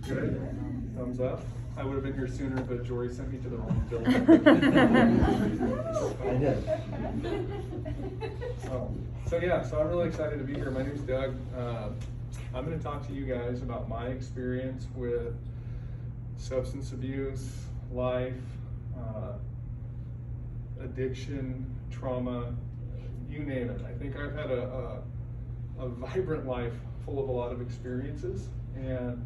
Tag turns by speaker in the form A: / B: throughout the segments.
A: Good. Thumbs up. I would have been here sooner, but Jory sent me to the wrong building.
B: I did.
A: So I'm really excited to be here. My name's Doug. I'm going to talk to you guys about my experience with substance abuse, life, addiction, trauma, you name it. I think I've had a vibrant life full of a lot of experiences, and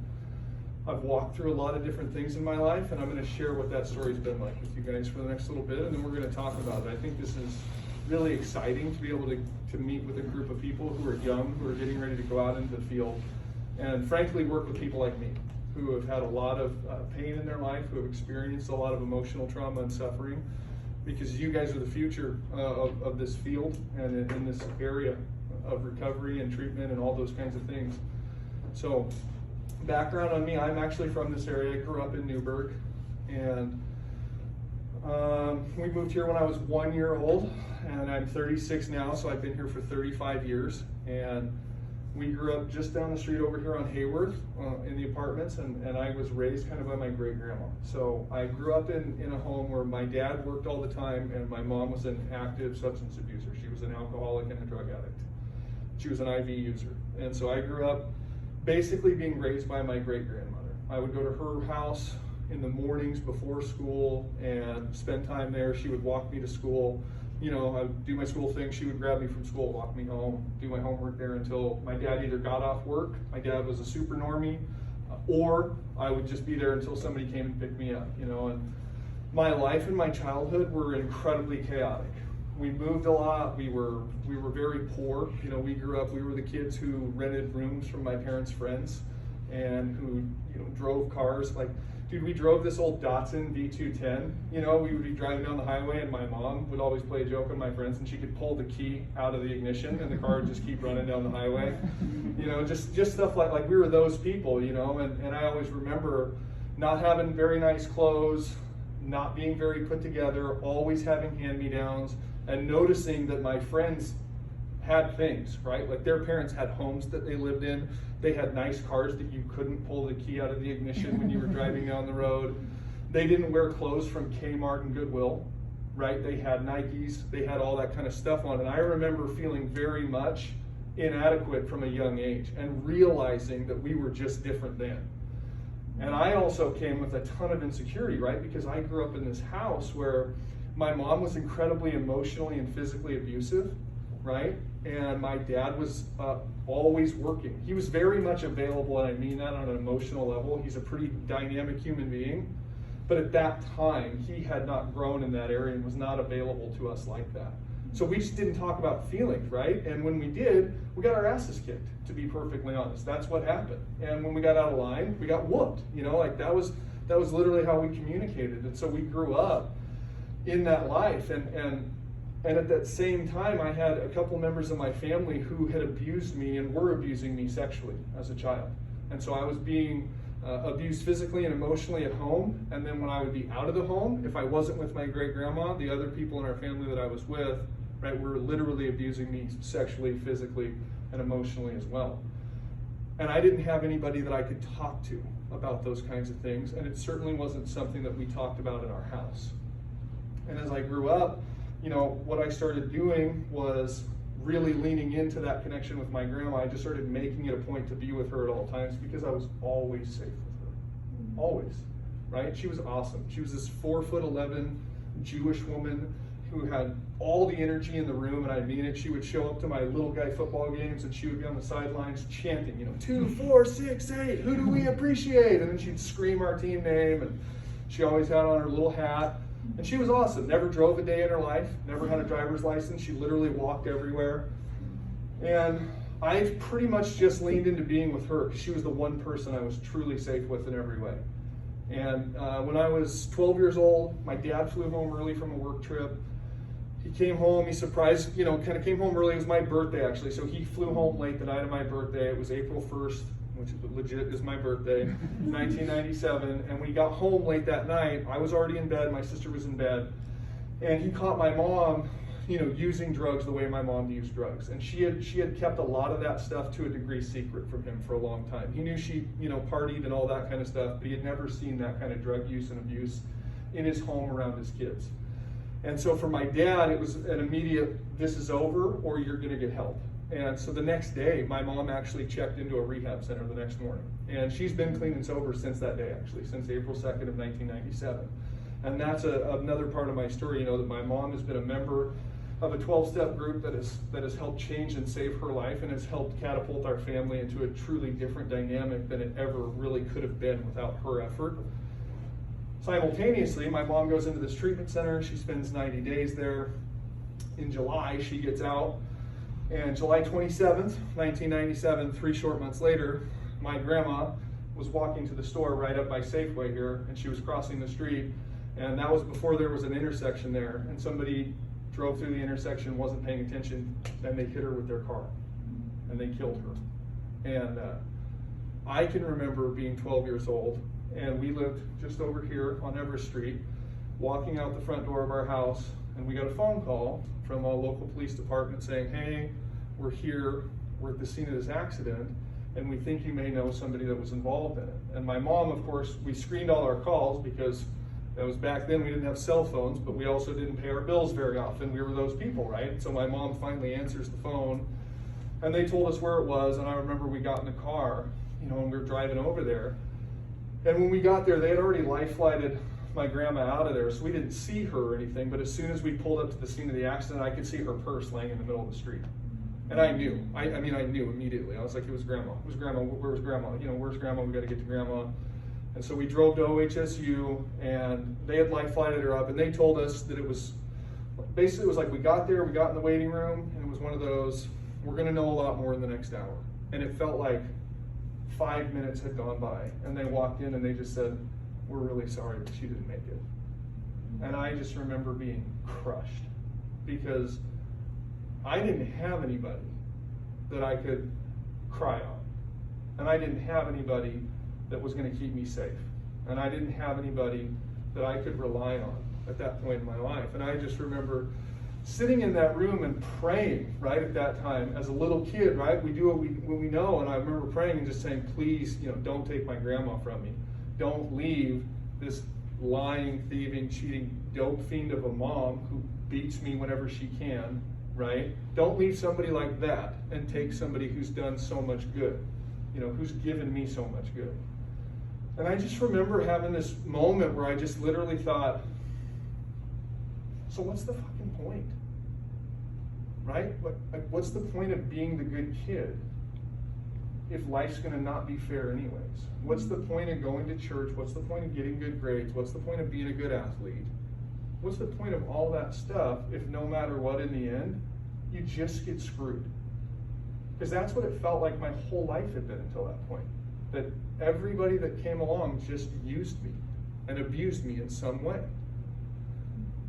A: I've walked through a lot of different things in my life, and I'm going to share what that story's been like with you guys for the next little bit, and then we're going to talk about it. I think this is really exciting to be able to meet with a group of people who are young, who are getting ready to go out into the field, and frankly work with people like me, who have had a lot of pain in their life, who have experienced a lot of emotional trauma and suffering, because you guys are the future of this field and in this area of recovery and treatment and all those kinds of things. So, background on me, I'm actually from this area. I grew up in Newburgh, and we moved here when I was 1 year old, and I'm 36 now, so I've been here for 35 years. And we grew up just down the street over here on Hayworth in the apartments, and I was raised kind of by my great-grandma. So I grew up in a home where my dad worked all the time, and my mom was an active substance abuser. She was an alcoholic and a drug addict. She was an IV user. And so I grew up basically being raised by my great-grandmother. I would go to her house in the mornings before school and spend time there. She would walk me to school. You know, I would do my school thing. She would grab me from school, walk me home, do my homework there until my dad either got off work, my dad was a super normie, or I would just be there until somebody came and picked me up, you know. And my life and my childhood were incredibly chaotic. We moved a lot. We were very poor. You know, we grew up, we were the kids who rented rooms from my parents' friends and who, you know, drove cars. Like, dude, we drove this old Datsun V210. You know, we would be driving down the highway, and my mom would always play a joke on my friends, and she could pull the key out of the ignition, and the car would just keep running down the highway. You know, just stuff like we were those people, you know. And I always remember not having very nice clothes, not being very put together, always having hand-me-downs, and noticing that my friends had things, right? Like their parents had homes that they lived in. They had nice cars that you couldn't pull the key out of the ignition when you were driving down the road. They didn't wear clothes from Kmart and Goodwill, right? They had Nikes, they had all that kind of stuff on. And I remember feeling very much inadequate from a young age and realizing that we were just different then. And I also came with a ton of insecurity, right? Because I grew up in this house where my mom was incredibly emotionally and physically abusive, right? And my dad was always working. He was very much available, and I mean that on an emotional level. He's a pretty dynamic human being. But at that time, he had not grown in that area and was not available to us like that. So we just didn't talk about feelings, right? And when we did, we got our asses kicked, to be perfectly honest. That's what happened. And when we got out of line, we got whooped. You know, like that was literally how we communicated. And so we grew up in that life, and at that same time, I had a couple members of my family who had abused me and were abusing me sexually as a child. And so I was being abused physically and emotionally at home, and then when I would be out of the home, if I wasn't with my great-grandma, the other people in our family that I was with, right, were literally abusing me sexually, physically, and emotionally as well. And I didn't have anybody that I could talk to about those kinds of things, and it certainly wasn't something that we talked about in our house. And as I grew up, you know, what I started doing was really leaning into that connection with my grandma. I just started making it a point to be with her at all times because I was always safe with her. Always, right? She was awesome. She was this 4'11" Jewish woman who had all the energy in the room, and I mean it. She would show up to my little guy football games, and she would be on the sidelines chanting, you know, 2, 4, 6, 8, who do we appreciate? And then she'd scream our team name, and she always had on her little hat. And she was awesome. Never drove a day in her life, never had a driver's license. She literally walked everywhere. And I pretty much just leaned into being with her because she was the one person I was truly safe with in every way. And when I was 12 years old, my dad flew home early from a work trip. He came home, he surprised, you know, kind of came home early. It was my birthday, actually. So he flew home late the night of my birthday. It was April 1st. Which legit is my birthday, 1997, and we got home late that night. I was already in bed, my sister was in bed, and he caught my mom using drugs the way my mom used drugs. And she had kept a lot of that stuff to a degree secret from him for a long time. He knew she, partied and all that kind of stuff, but he had never seen that kind of drug use and abuse in his home around his kids. And so for my dad, it was an immediate, this is over or you're gonna get help. And so the next day, my mom actually checked into a rehab center the next morning. And she's been clean and sober since that day, actually, since April 2nd of 1997. And that's another part of my story, that my mom has been a member of a 12-step group that has helped change and save her life and has helped catapult our family into a truly different dynamic than it ever really could have been without her effort. Simultaneously, my mom goes into this treatment center. She spends 90 days there. In July, she gets out. And July 27th, 1997, 3 short months later, my grandma was walking to the store right up by Safeway here, and she was crossing the street. And that was before there was an intersection there, and somebody drove through the intersection, wasn't paying attention, and they hit her with their car, and they killed her. And I can remember being 12 years old, and we lived just over here on Everest Street, walking out the front door of our house, and we got a phone call from a local police department saying, hey, we're here, we're at the scene of this accident, and we think you may know somebody that was involved in it. And my mom, of course, we screened all our calls because that was back then, we didn't have cell phones, but we also didn't pay our bills very often. We were those people, right? So my mom finally answers the phone, and they told us where it was, and I remember we got in the car, and we were driving over there. And when we got there, they had already life-flighted my grandma out of there, so we didn't see her or anything, but as soon as we pulled up to the scene of the accident, I could see her purse laying in the middle of the street. And I knew, I knew immediately. I was like, it was grandma. It was grandma. Where was grandma? Where's grandma? We got to get to grandma. And so we drove to OHSU, and they had life-flighted her up, and they told us that it was, basically it was like we got there, we got in the waiting room, and it was one of those, we're gonna know a lot more in the next hour. And it felt like 5 minutes had gone by, and they walked in and they just said, we're really sorry, but she didn't make it. And I just remember being crushed, because I didn't have anybody that I could cry on. And I didn't have anybody that was going to keep me safe. And I didn't have anybody that I could rely on at that point in my life. And I just remember sitting in that room and praying, right, at that time, as a little kid, right? We do what we know, and I remember praying and just saying, please, don't take my grandma from me. Don't leave this lying, thieving, cheating, dope fiend of a mom who beats me whenever she can, right? Don't leave somebody like that and take somebody who's done so much good, who's given me so much good. And I just remember having this moment where I just literally thought, so what's the fucking point? Right? What's the point of being the good kid if life's gonna not be fair anyways? What's the point of going to church? What's the point of getting good grades? What's the point of being a good athlete? What's the point of all that stuff if no matter what in the end, you just get screwed? Because that's what it felt like my whole life had been until that point. That everybody that came along just used me and abused me in some way.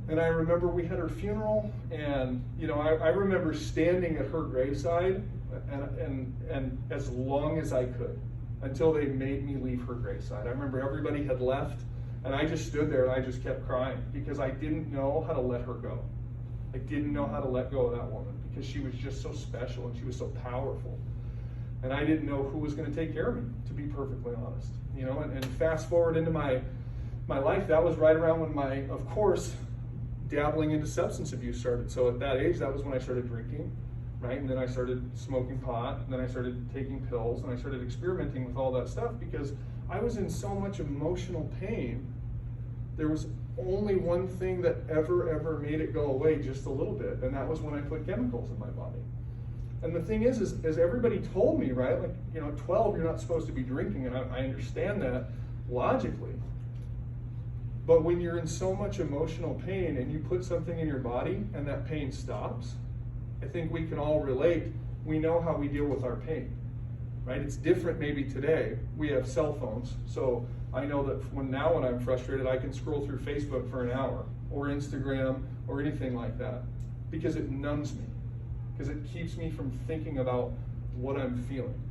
A: And I remember we had her funeral, and I remember standing at her graveside and as long as I could until they made me leave her graveside. I remember everybody had left, and I just stood there and I just kept crying because I didn't know how to let her go. I didn't know how to let go of that woman because she was just so special and she was so powerful. And I didn't know who was going to take care of me, to be perfectly honest. And fast forward into my life, that was right around when of course, dabbling into substance abuse started. So at that age, that was when I started drinking, right? And then I started smoking pot, and then I started taking pills, and I started experimenting with all that stuff because I was in so much emotional pain. There was only one thing that ever made it go away just a little bit, and that was when I put chemicals in my body. And the thing is everybody told me, right? Like, 12, you're not supposed to be drinking, and I understand that logically. But when you're in so much emotional pain and you put something in your body and that pain stops, I think we can all relate. We know how we deal with our pain, right? It's different maybe today. We have cell phones, so I know that when I'm frustrated, I can scroll through Facebook for an hour or Instagram or anything like that because it numbs me, because it keeps me from thinking about what I'm feeling.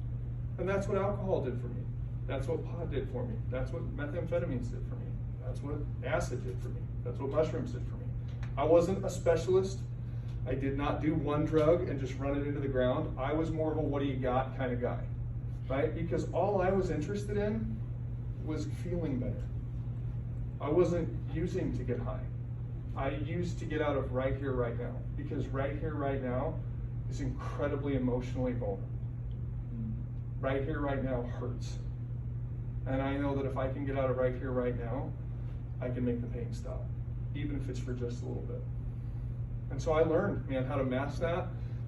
A: And that's what alcohol did for me. That's what pot did for me. That's what methamphetamines did for me. That's what acid did for me. That's what mushrooms did for me. I wasn't a specialist. I did not do one drug and just run it into the ground. I was more of a what do you got kind of guy, right? Because all I was interested in was feeling better. I wasn't using to get high. I used to get out of right here, right now, because right here, right now is incredibly emotionally vulnerable. Right here, right now hurts. And I know that if I can get out of right here, right now, I can make the pain stop, even if it's for just a little bit. And so I learned, man, how to mask that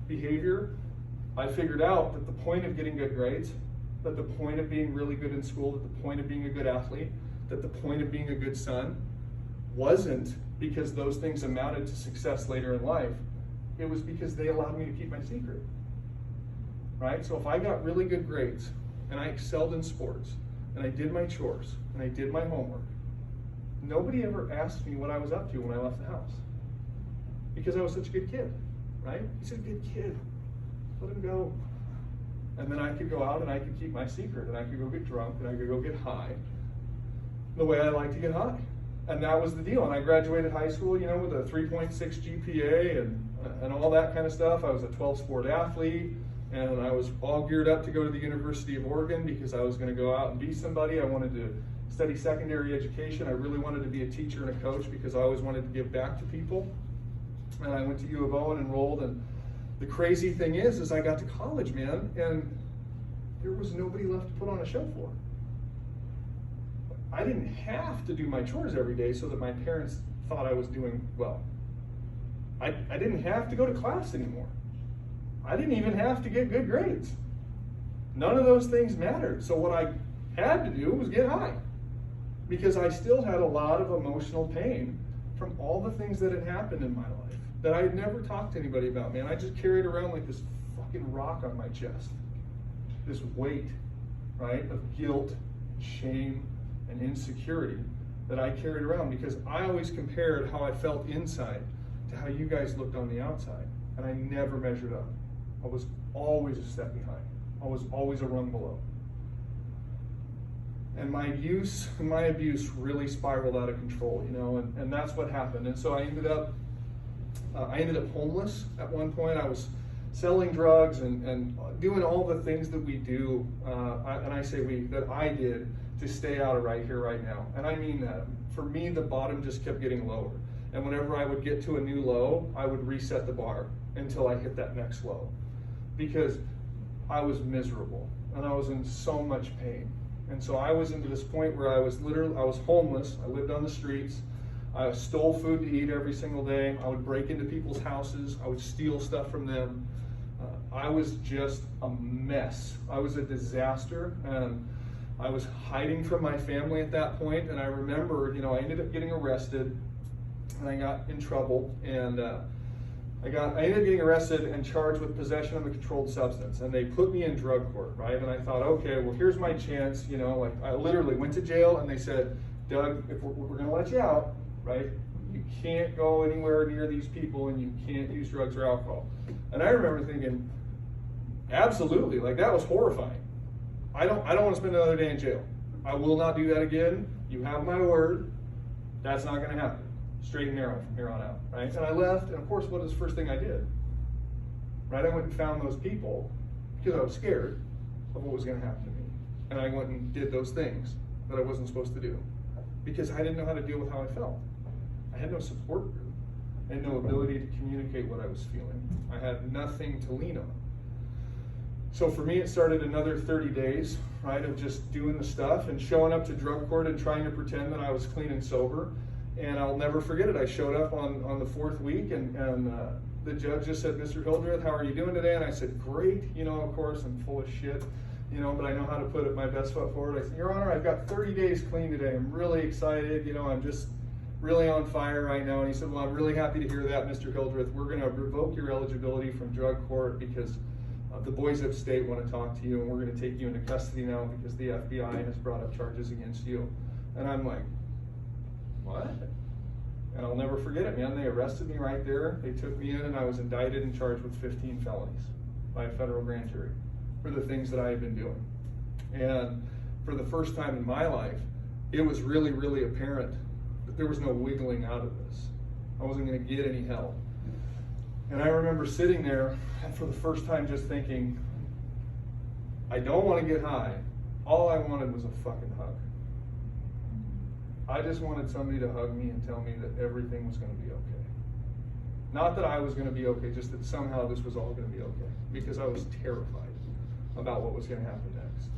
A: behavior. I figured out that the point of getting good grades, that the point of being really good in school, that the point of being a good athlete, that the point of being a good son wasn't because those things amounted to success later in life. It was because they allowed me to keep my secret, right? So if I got really good grades and I excelled in sports and I did my chores and I did my homework, nobody ever asked me what I was up to when I left the house because I was such a good kid, right? He's a good kid, let him go. And then I could go out and I could keep my secret and I could go get drunk and I could go get high the way I like to get high. And that was the deal. And I graduated high school, you know, with a 3.6 GPA and all that kind of stuff. I was a 12-sport athlete, and I was all geared up to go to the University of Oregon because I was going to go out and be somebody. I wanted to study secondary education. I really wanted to be a teacher and a coach because I always wanted to give back to people. And I went to U of O and enrolled. And the crazy thing is I got to college, man, and there was nobody left to put on a show for. I didn't have to do my chores every day so that my parents thought I was doing well. I didn't have to go to class anymore. I didn't even have to get good grades. None of those things mattered. So what I had to do was get high because I still had a lot of emotional pain from all the things that had happened in my life that I had never talked to anybody about, man. I just carried around like this fucking rock on my chest. This weight, right, of guilt, shame, and insecurity that I carried around because I always compared how I felt inside to how you guys looked on the outside, and I never measured up. I was always a step behind. I was always a rung below. And my abuse really spiraled out of control, you know, and that's what happened. And so I ended up homeless at one point. I was selling drugs and doing all the things that we do, and I say we, that I did to stay out of right here, right now. And I mean that. For me, the bottom just kept getting lower. And whenever I would get to a new low, I would reset the bar until I hit that next low. Because I was miserable and I was in so much pain. And so I was into this point where I was homeless. I lived on the streets. I stole food to eat every single day. I would break into people's houses. I would steal stuff from them. I was just a mess. I was a disaster. And I was hiding from my family at that point, and I remember, you know, I ended up getting arrested, and I got in trouble, and I ended up getting arrested and charged with possession of a controlled substance, and they put me in drug court, right? And I thought, okay, well, here's my chance, you know, like I literally went to jail, and they said, Doug, if we're going to let you out, right? You can't go anywhere near these people, and you can't use drugs or alcohol. And I remember thinking, absolutely, like that was horrifying. I don't want to spend another day in jail. I will not do that again. You have my word. That's not going to happen. Straight and narrow from here on out, right? And I left, and of course, what was the first thing I did? Right, I went and found those people because I was scared of what was going to happen to me. And I went and did those things that I wasn't supposed to do because I didn't know how to deal with how I felt. I had no support group. I had no ability to communicate what I was feeling. I had nothing to lean on. So for me, it started another 30 days, right, of just doing the stuff and showing up to drug court and trying to pretend that I was clean and sober. And I'll never forget it. I showed up on the fourth week, and the judge just said, Mr. Hildreth, how are you doing today? And I said, great. You know, of course, I'm full of shit, you know, but I know how to put my best foot forward. I said, Your Honor, I've got 30 days clean today. I'm really excited. You know, I'm just really on fire right now. And he said, well, I'm really happy to hear that, Mr. Hildreth. We're going to revoke your eligibility from drug court because the boys upstate want to talk to you, and we're going to take you into custody now because the FBI has brought up charges against you. And I'm like, what? And I'll never forget it, man. They arrested me right there. They took me in, and I was indicted and charged with 15 felonies by a federal grand jury for the things that I had been doing. And for the first time in my life, it was really, really apparent that there was no wiggling out of this. I wasn't going to get any help. And I remember sitting there and for the first time just thinking, I don't want to get high. All I wanted was a fucking hug. I just wanted somebody to hug me and tell me that everything was going to be okay. Not that I was going to be okay, just that somehow this was all going to be okay. Because I was terrified about what was going to happen next.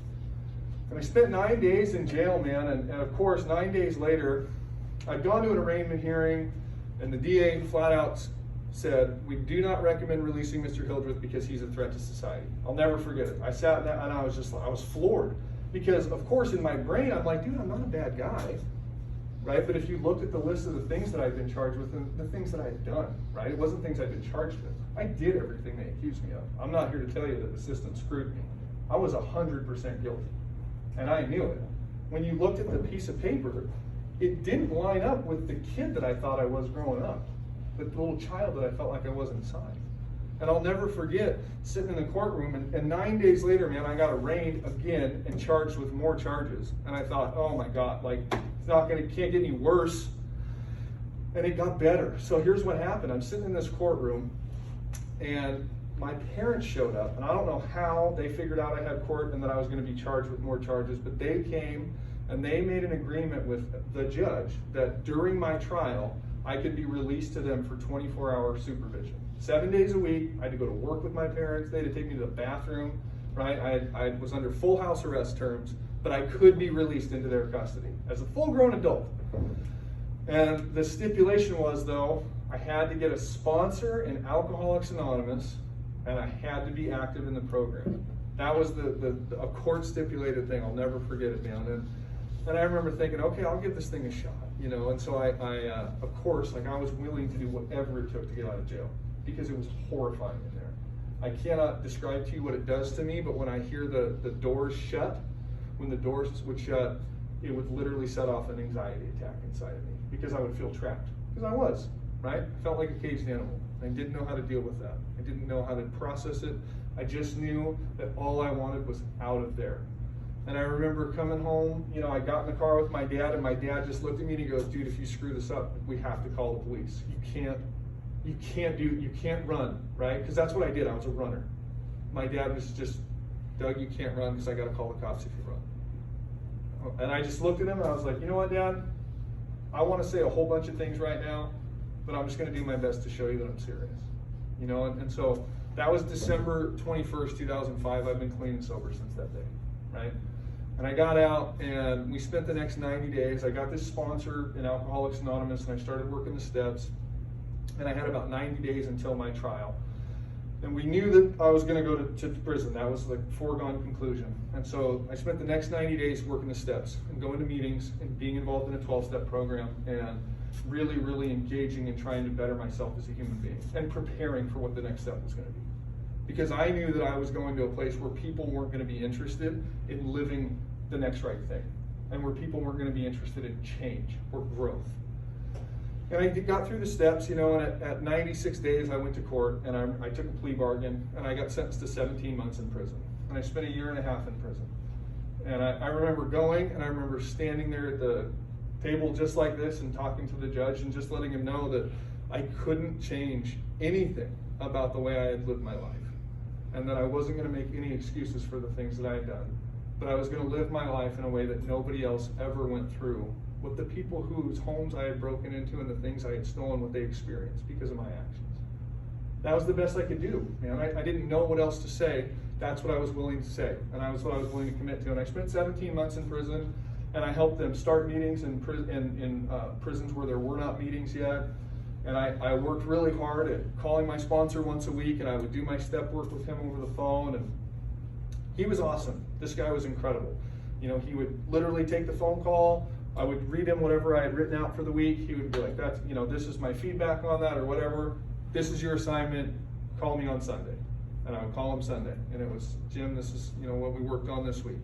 A: And I spent 9 days in jail, man, and of course, 9 days later, I'd gone to an arraignment hearing, and the DA flat out said, we do not recommend releasing Mr. Hildreth because he's a threat to society. I'll never forget it. I sat there and I was floored. Because, of course, in my brain, I'm like, dude, I'm not a bad guy, right? But if you looked at the list of the things that I'd been charged with and the things that I had done, right? It wasn't things I'd been charged with. I did everything they accused me of. I'm not here to tell you that the system screwed me. I was 100% guilty, and I knew it. When you looked at the piece of paper, it didn't line up with the kid that I thought I was growing up, the little child that I felt like I was inside. And I'll never forget sitting in the courtroom, and 9 days later, man, I got arraigned again and charged with more charges. And I thought, oh my God, like, can't get any worse. And it got better. So here's what happened. I'm sitting in this courtroom, and my parents showed up, and I don't know how they figured out I had court and that I was going to be charged with more charges, but they came and they made an agreement with the judge that during my trial, I could be released to them for 24-hour supervision. 7 days a week, I had to go to work with my parents, they had to take me to the bathroom, right? I was under full house arrest terms, but I could be released into their custody as a full-grown adult. And the stipulation was, though, I had to get a sponsor in Alcoholics Anonymous, and I had to be active in the program. That was a court-stipulated thing. I'll never forget it, man. And I remember thinking, okay, I'll give this thing a shot, you know. And so I of course, like, I was willing to do whatever it took to get out of jail because it was horrifying in there. I cannot describe to you what it does to me, but when I hear the doors shut, when the doors would shut, it would literally set off an anxiety attack inside of me because I would feel trapped. Because I was, right? I felt like a caged animal. I didn't know how to deal with that. I didn't know how to process it. I just knew that all I wanted was out of there. And I remember coming home, you know, I got in the car with my dad, and my dad just looked at me and he goes, dude, if you screw this up, we have to call the police. You can't run, right? Because that's what I did. I was a runner. My dad was just, Doug, you can't run because I got to call the cops if you run. And I just looked at him and I was like, you know what, Dad? I want to say a whole bunch of things right now, but I'm just going to do my best to show you that I'm serious. You know, and so that was December 21st, 2005. I've been clean and sober since that day, right? And I got out, and we spent the next 90 days. I got this sponsor in Alcoholics Anonymous, and I started working the steps. And I had about 90 days until my trial. And we knew that I was going to go to prison. That was the foregone conclusion. And so I spent the next 90 days working the steps and going to meetings and being involved in a 12-step program and really, really engaging and trying to better myself as a human being and preparing for what the next step was going to be. Because I knew that I was going to a place where people weren't going to be interested in living the next right thing, and where people weren't going to be interested in change or growth. And I got through the steps, you know, and at 96 days I went to court, and I took a plea bargain, and I got sentenced to 17 months in prison. And I spent 1.5 years in prison. And I remember going, and I remember standing there at the table just like this and talking to the judge and just letting him know that I couldn't change anything about the way I had lived my life. And that I wasn't going to make any excuses for the things that I had done. But I was going to live my life in a way that nobody else ever went through, with the people whose homes I had broken into and the things I had stolen, what they experienced because of my actions. That was the best I could do, man. I didn't know what else to say. That's what I was willing to say, and that was what I was willing to commit to. And I spent 17 months in prison, and I helped them start meetings in prisons where there were not meetings yet. And I worked really hard at calling my sponsor once a week, and I would do my step work with him over the phone, and he was awesome. This guy was incredible. You know, he would literally take the phone call. I would read him whatever I had written out for the week. He would be like, "That's, you know, this is my feedback on that," or whatever. "This is your assignment. Call me on Sunday." And I would call him Sunday, and it was, "Jim, this is, you know, what we worked on this week.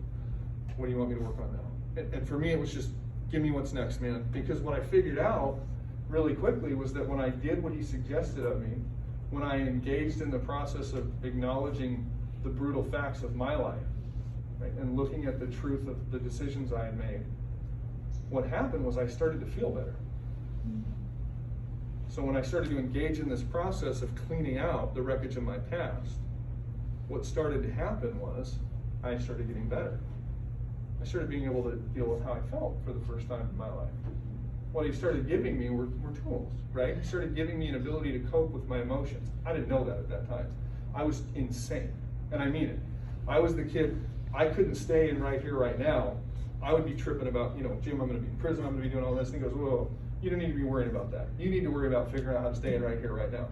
A: What do you want me to work on now?" And for me, it was just, give me what's next, man. Because what I figured out really quickly was that when I did what he suggested of me, when I engaged in the process of acknowledging the brutal facts of my life, right, and looking at the truth of the decisions I had made, what happened was I started to feel better. So when I started to engage in this process of cleaning out the wreckage of my past, what started to happen was I started getting better. I started being able to deal with how I felt for the first time in my life. What he started giving me were tools, right? He started giving me an ability to cope with my emotions. I didn't know that at that time. I was insane, and I mean it. I was the kid, I couldn't stay in right here, right now. I would be tripping about, Jim, I'm gonna be in prison, I'm gonna be doing all this. And he goes, whoa, you don't need to be worrying about that. You need to worry about figuring out how to stay in right here, right now.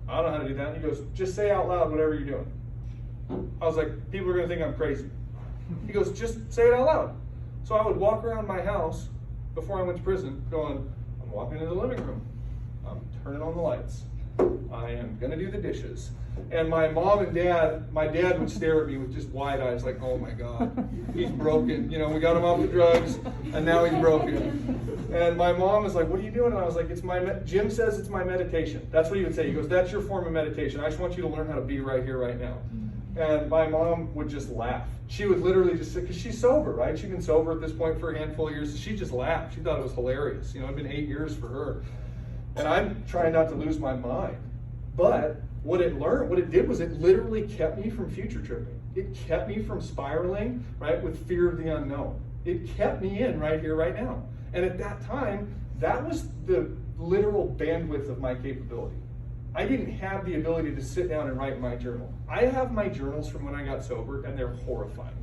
A: I don't know how to do that. And he goes, just say out loud whatever you're doing. I was like, people are gonna think I'm crazy. He goes, just say it out loud. So I would walk around my house before I went to prison going, I'm walking into the living room. I'm turning on the lights. I am gonna do the dishes. And my mom and dad, my dad would stare at me with just wide eyes like, oh my God, he's broken. We got him off the drugs and now he's broken. And my mom was like, what are you doing? And I was like, Jim says it's my meditation. That's what he would say. He goes, that's your form of meditation. I just want you to learn how to be right here, right now. And my mom would just laugh. She would literally just sit, because she's sober, right? She'd been sober at this point for a handful of years. So she just laughed. She thought it was hilarious. It'd been 8 years for her. And I'm trying not to lose my mind. But what it did was it literally kept me from future tripping. It kept me from spiraling, right, with fear of the unknown. It kept me in right here, right now. And at that time, that was the literal bandwidth of my capability. I didn't have the ability to sit down and write my journal. I have my journals from when I got sober, and they're horrifying,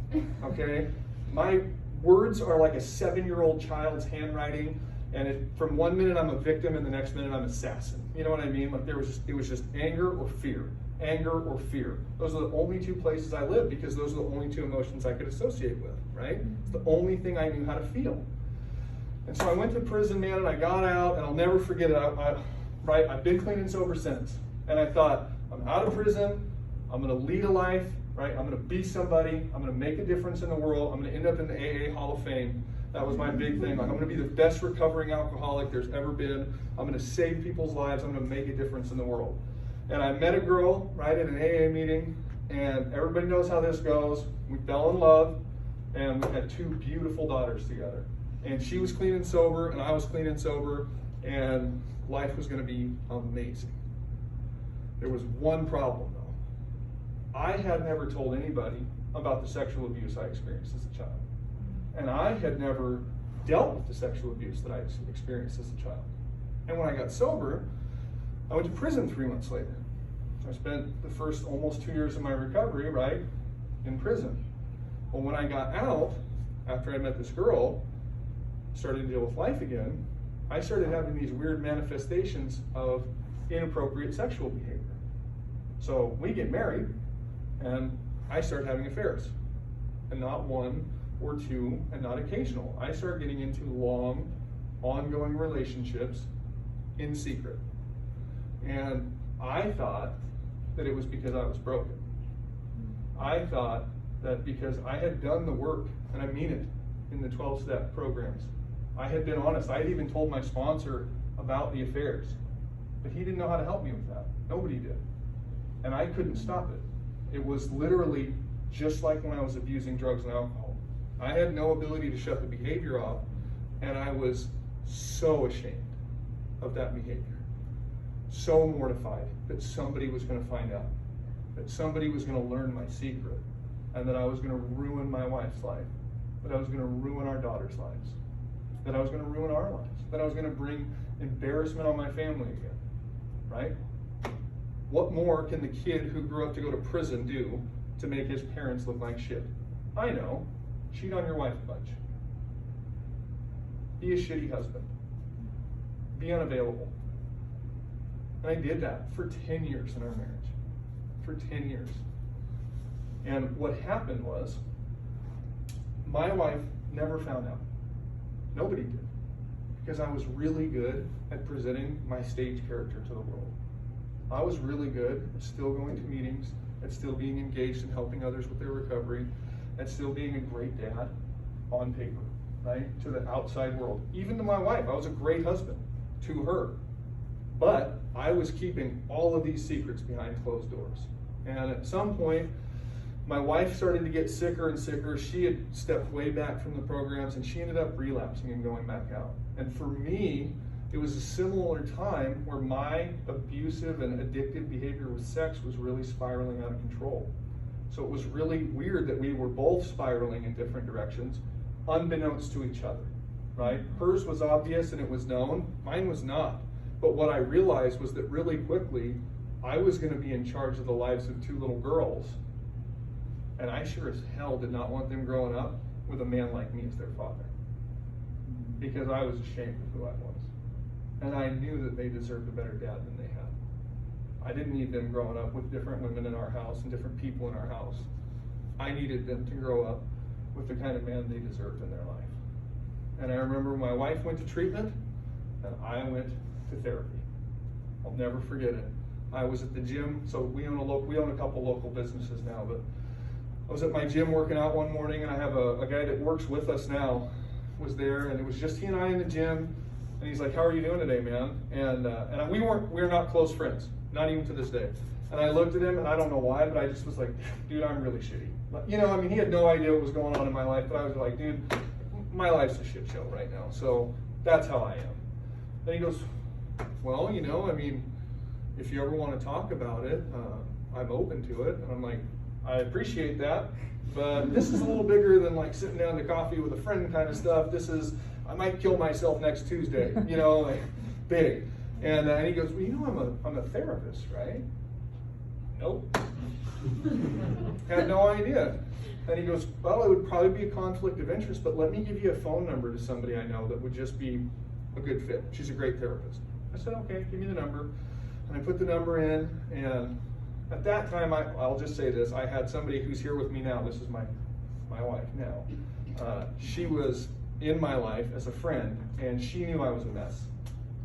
A: okay? My words are like a 7-year-old child's handwriting, and from one minute I'm a victim, and the next minute I'm an assassin. You know what I mean? Like it was just anger or fear. Anger or fear. Those are the only two places I lived, because those are the only two emotions I could associate with, right? It's the only thing I knew how to feel. And so I went to prison, man, and I got out, and I'll never forget it. Right, I've been clean and sober since. And I thought, I'm out of prison, I'm gonna lead a life, right? I'm gonna be somebody, I'm gonna make a difference in the world, I'm gonna end up in the AA Hall of Fame. That was my big thing. Like, I'm gonna be the best recovering alcoholic there's ever been. I'm gonna save people's lives, I'm gonna make a difference in the world. And I met a girl, right, at an AA meeting, and everybody knows how this goes. We fell in love, and we had 2 beautiful daughters together. And she was clean and sober, and I was clean and sober, and life was going to be amazing. There was one problem though. I had never told anybody about the sexual abuse I experienced as a child. And I had never dealt with the sexual abuse that I experienced as a child. And when I got sober, I went to prison 3 months later. I spent the first almost 2 years of my recovery, right, in prison. Well, when I got out, after I met this girl, started to deal with life again, I started having these weird manifestations of inappropriate sexual behavior. So we get married, and I start having affairs. And not 1 or 2, and not occasional. I start getting into long, ongoing relationships in secret. And I thought that it was because I was broken. I thought that because I had done the work, and I mean it, in the 12-step programs. I had been honest. I had even told my sponsor about the affairs, but he didn't know how to help me with that. Nobody did. And I couldn't stop it. It was literally just like when I was abusing drugs and alcohol. I had no ability to shut the behavior off, and I was so ashamed of that behavior. So mortified that somebody was going to find out, that somebody was going to learn my secret, and that I was going to ruin my wife's life, that I was going to ruin our daughters' lives, that I was going to ruin our lives, that I was going to bring embarrassment on my family again, right? What more can the kid who grew up to go to prison do to make his parents look like shit? I know. Cheat on your wife a bunch. Be a shitty husband. Be unavailable. And I did that for 10 years in our marriage. For 10 years. And what happened was, my wife never found out. Nobody did. Because I was really good at presenting my stage character to the world. I was really good at still going to meetings, at still being engaged in helping others with their recovery, at still being a great dad on paper, right? To the outside world. Even to my wife, I was a great husband to her. But I was keeping all of these secrets behind closed doors. And at some point, my wife started to get sicker and sicker. She had stepped way back from the programs, and she ended up relapsing and going back out. And for me, it was a similar time where my abusive and addictive behavior with sex was really spiraling out of control. So it was really weird that we were both spiraling in different directions, unbeknownst to each other, right? Hers was obvious and it was known, mine was not. But what I realized was that really quickly, I was going to be in charge of the lives of two little girls. And I sure as hell did not want them growing up with a man like me as their father. Because I was ashamed of who I was. And I knew that they deserved a better dad than they had. I didn't need them growing up with different women in our house and different people in our house. I needed them to grow up with the kind of man they deserved in their life. And I remember my wife went to treatment and I went to therapy. I'll never forget it. I was at the gym, so we own a couple local businesses now, but I was at my gym working out one morning, and I have a guy that works with us now was there, and it was just he and I in the gym, and he's like, "How are you doing today, man?" And we're not close friends, not even to this day. And I looked at him, and I don't know why, but I just was like, "Dude, I'm really shitty." You know, I mean, he had no idea what was going on in my life, but I was like, "Dude, my life's a shit show right now." So that's how I am. Then he goes, "Well, you know, I mean, if you ever want to talk about it, I'm open to it." And I'm like, "I appreciate that, but this is a little bigger than like sitting down to coffee with a friend kind of stuff. This is, I might kill myself next Tuesday, you know, like big." And he goes, "Well, you know, I'm a therapist, right?" Nope. Had no idea. And he goes, "Well, it would probably be a conflict of interest, but let me give you a phone number to somebody I know that would just be a good fit. She's a great therapist." I said, "Okay, give me the number." And I put the number in, and at that time, I'll just say this, I had somebody who's here with me now. This is my wife now. She was in my life as a friend, and she knew I was a mess.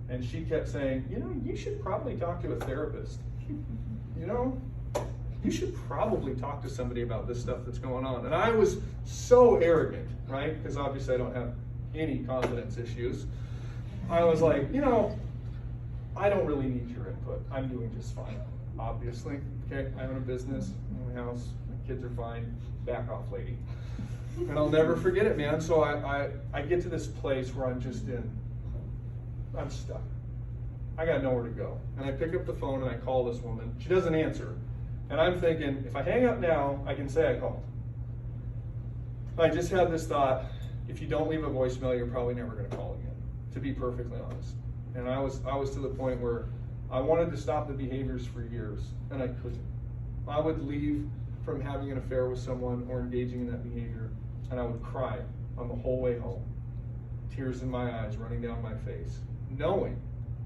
A: And she kept saying, "You know, you should probably talk to a therapist. You know, you should probably talk to somebody about this stuff that's going on." And I was so arrogant, right? Because obviously I don't have any confidence issues. I was like, you know, I don't really need your input. I'm doing just fine, obviously. Okay, I own a business, I own a house, my kids are fine. Back off, lady. And I'll never forget it, man. So I get to this place where I'm stuck. I got nowhere to go. And I pick up the phone and I call this woman. She doesn't answer. And I'm thinking, if I hang up now, I can say I called. I just had this thought, if you don't leave a voicemail, you're probably never going to call again, to be perfectly honest. And I was to the point where I wanted to stop the behaviors for years, and I couldn't. I would leave from having an affair with someone or engaging in that behavior, and I would cry on the whole way home, tears in my eyes running down my face, knowing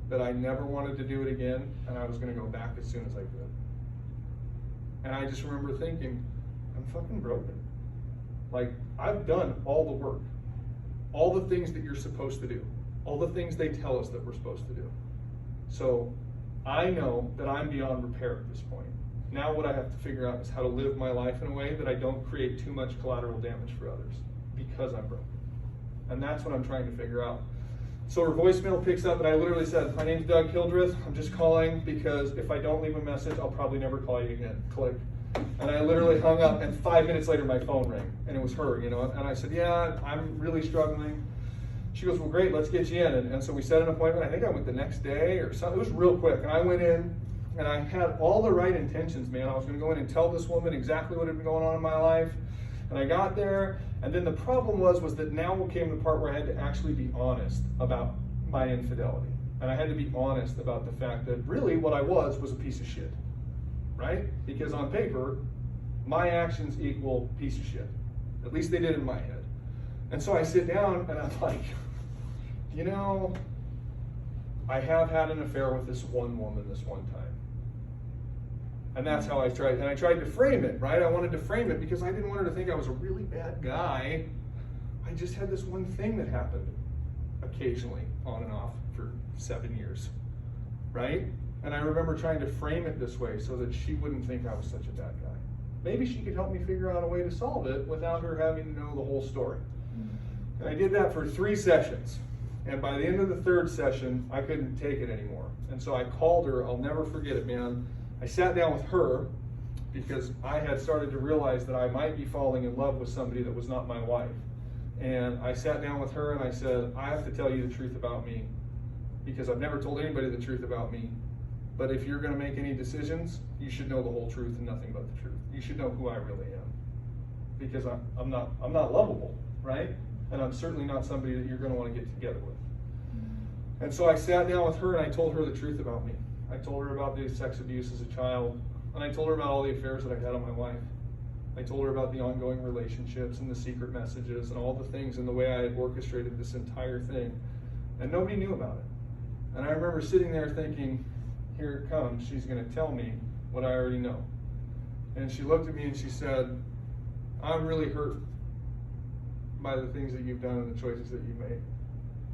A: that I never wanted to do it again, and I was going to go back as soon as I could. And I just remember thinking, I'm fucking broken. Like, I've done all the work, all the things that you're supposed to do, all the things they tell us that we're supposed to do. So I know that I'm beyond repair at this point. Now what I have to figure out is how to live my life in a way that I don't create too much collateral damage for others, because I'm broken. And that's what I'm trying to figure out. So her voicemail picks up, and I literally said, "My name's Doug Hildreth. I'm just calling because if I don't leave a message, I'll probably never call you again." Click. And I literally hung up, and 5 minutes later my phone rang, and it was her, you know. And I said, "Yeah, I'm really struggling." She goes, "Well, great, let's get you in." And so we set an appointment. I think I went the next day or something. It was real quick. And I went in, and I had all the right intentions, man. I was going to go in and tell this woman exactly what had been going on in my life. And I got there, and then the problem was that now came the part where I had to actually be honest about my infidelity. And I had to be honest about the fact that really what I was a piece of shit, right? Because on paper, my actions equal piece of shit. At least they did in my head. And so I sit down, and I'm like, you know, I have had an affair with this one woman this one time. And that's how I tried. And I tried to frame it, right? I wanted to frame it because I didn't want her to think I was a really bad guy. I just had this one thing that happened occasionally, on and off, for 7 years, right? And I remember trying to frame it this way so that she wouldn't think I was such a bad guy. Maybe she could help me figure out a way to solve it without her having to know the whole story. And I did that for 3 sessions. And by the end of the 3rd session, I couldn't take it anymore. And so I called her. I'll never forget it, man. I sat down with her because I had started to realize that I might be falling in love with somebody that was not my wife. And I sat down with her and I said, "I have to tell you the truth about me. because I've never told anybody the truth about me. But if you're going to make any decisions, you should know the whole truth and nothing but the truth. You should know who I really am, because I'm not lovable, right? And I'm certainly not somebody that you're going to want to get together with. And so I sat down with her and I told her the truth about me. I told her about the sex abuse as a child, and I told her about all the affairs that I had on my wife. I told her about the ongoing relationships and the secret messages and all the things and the way I had orchestrated this entire thing. And nobody knew about it. And I remember sitting there thinking, here it comes, she's going to tell me what I already know. And she looked at me and she said, I'm really hurt by the things that you've done and the choices that you've made.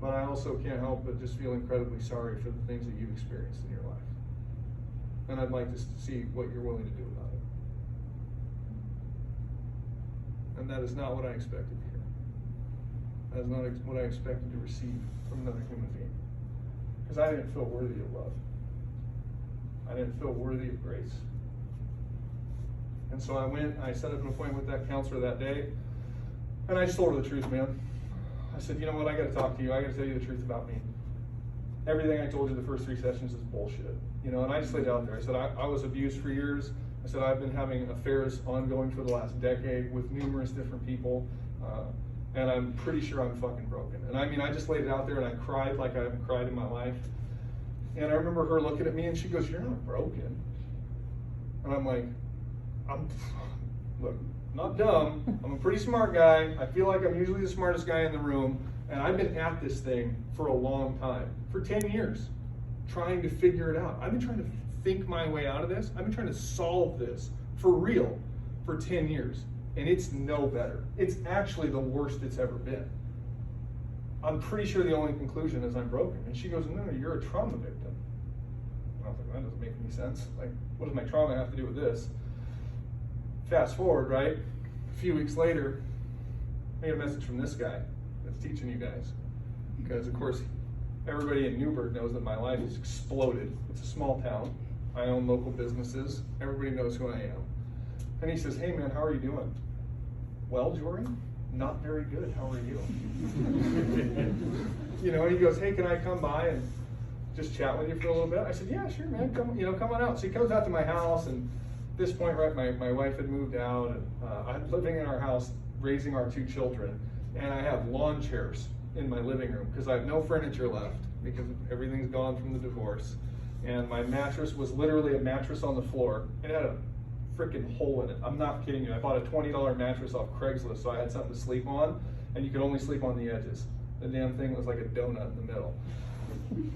A: But I also can't help but just feel incredibly sorry for the things that you've experienced in your life. And I'd like to see what you're willing to do about it. And that is not what I expected to hear. That is not what I expected to receive from another human being. Because I didn't feel worthy of love. I didn't feel worthy of grace. And so I set up an appointment with that counselor that day, and I just told her the truth, man. I said, you know what, I gotta talk to you. I gotta tell you the truth about me. Everything I told you the first 3 sessions is bullshit. And I just laid it out there. I said, I was abused for years. I said, I've been having affairs ongoing for the last decade with numerous different people, and I'm pretty sure I'm fucking broken. And I just laid it out there, and I cried like I haven't cried in my life. And I remember her looking at me, and she goes, you're not broken. And I'm like, look, not dumb. I'm a pretty smart guy. I feel like I'm usually the smartest guy in the room. And I've been at this thing for a long time, for 10 years, trying to figure it out. I've been trying to think my way out of this. I've been trying to solve this for real for 10 years. And it's no better. It's actually the worst it's ever been. I'm pretty sure the only conclusion is I'm broken. And she goes, no, you're a trauma victim. And I was like, that doesn't make any sense. Like, what does my trauma have to do with this? Fast forward, right? A few weeks later, I get a message from this guy that's teaching you guys. Because, of course, everybody in Newburgh knows that my life has exploded. It's a small town. I own local businesses. Everybody knows who I am. And he says, hey, man, how are you doing? Well, Jory, not very good. How are you? And he goes, hey, can I come by and just chat with you for a little bit? I said, yeah, sure, man. Come on out. So he comes out to my house, and at this point, right, my wife had moved out, and I'm living in our house, raising our 2 children, and I have lawn chairs in my living room because I have no furniture left because everything's gone from the divorce. And my mattress was literally a mattress on the floor. It had a freaking hole in it. I'm not kidding you. I bought a $20 mattress off Craigslist, so I had something to sleep on, and you could only sleep on the edges. The damn thing was like a donut in the middle.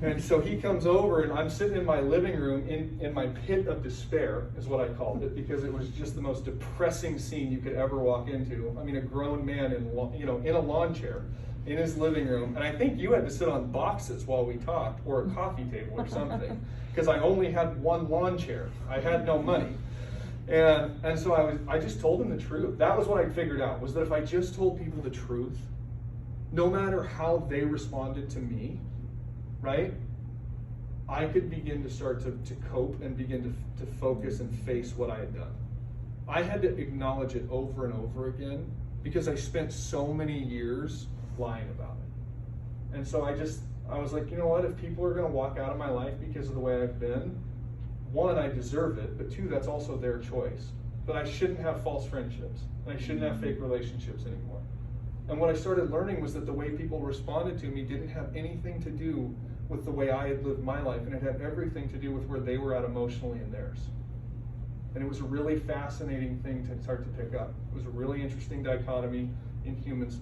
A: And so he comes over, and I'm sitting in my living room in my pit of despair, is what I called it, because it was just the most depressing scene you could ever walk into. A grown man in a lawn chair in his living room, and I think you had to sit on boxes while we talked, or a coffee table or something, because I only had 1 lawn chair. I had no money. And so I just told him the truth. That was what I figured out, was that if I just told people the truth, no matter how they responded to me, right, I could begin to start to cope and begin to focus and face what I had done. I had to acknowledge it over and over again because I spent so many years lying about it. And so I was like, you know what, if people are going to walk out of my life because of the way I've been, 1, I deserve it, but 2, that's also their choice. But I shouldn't have false friendships, and I shouldn't have fake relationships anymore. And what I started learning was that the way people responded to me didn't have anything to do with the way I had lived my life, and it had everything to do with where they were at emotionally in theirs. And it was a really fascinating thing to start to pick up. It was a really interesting dichotomy in humans'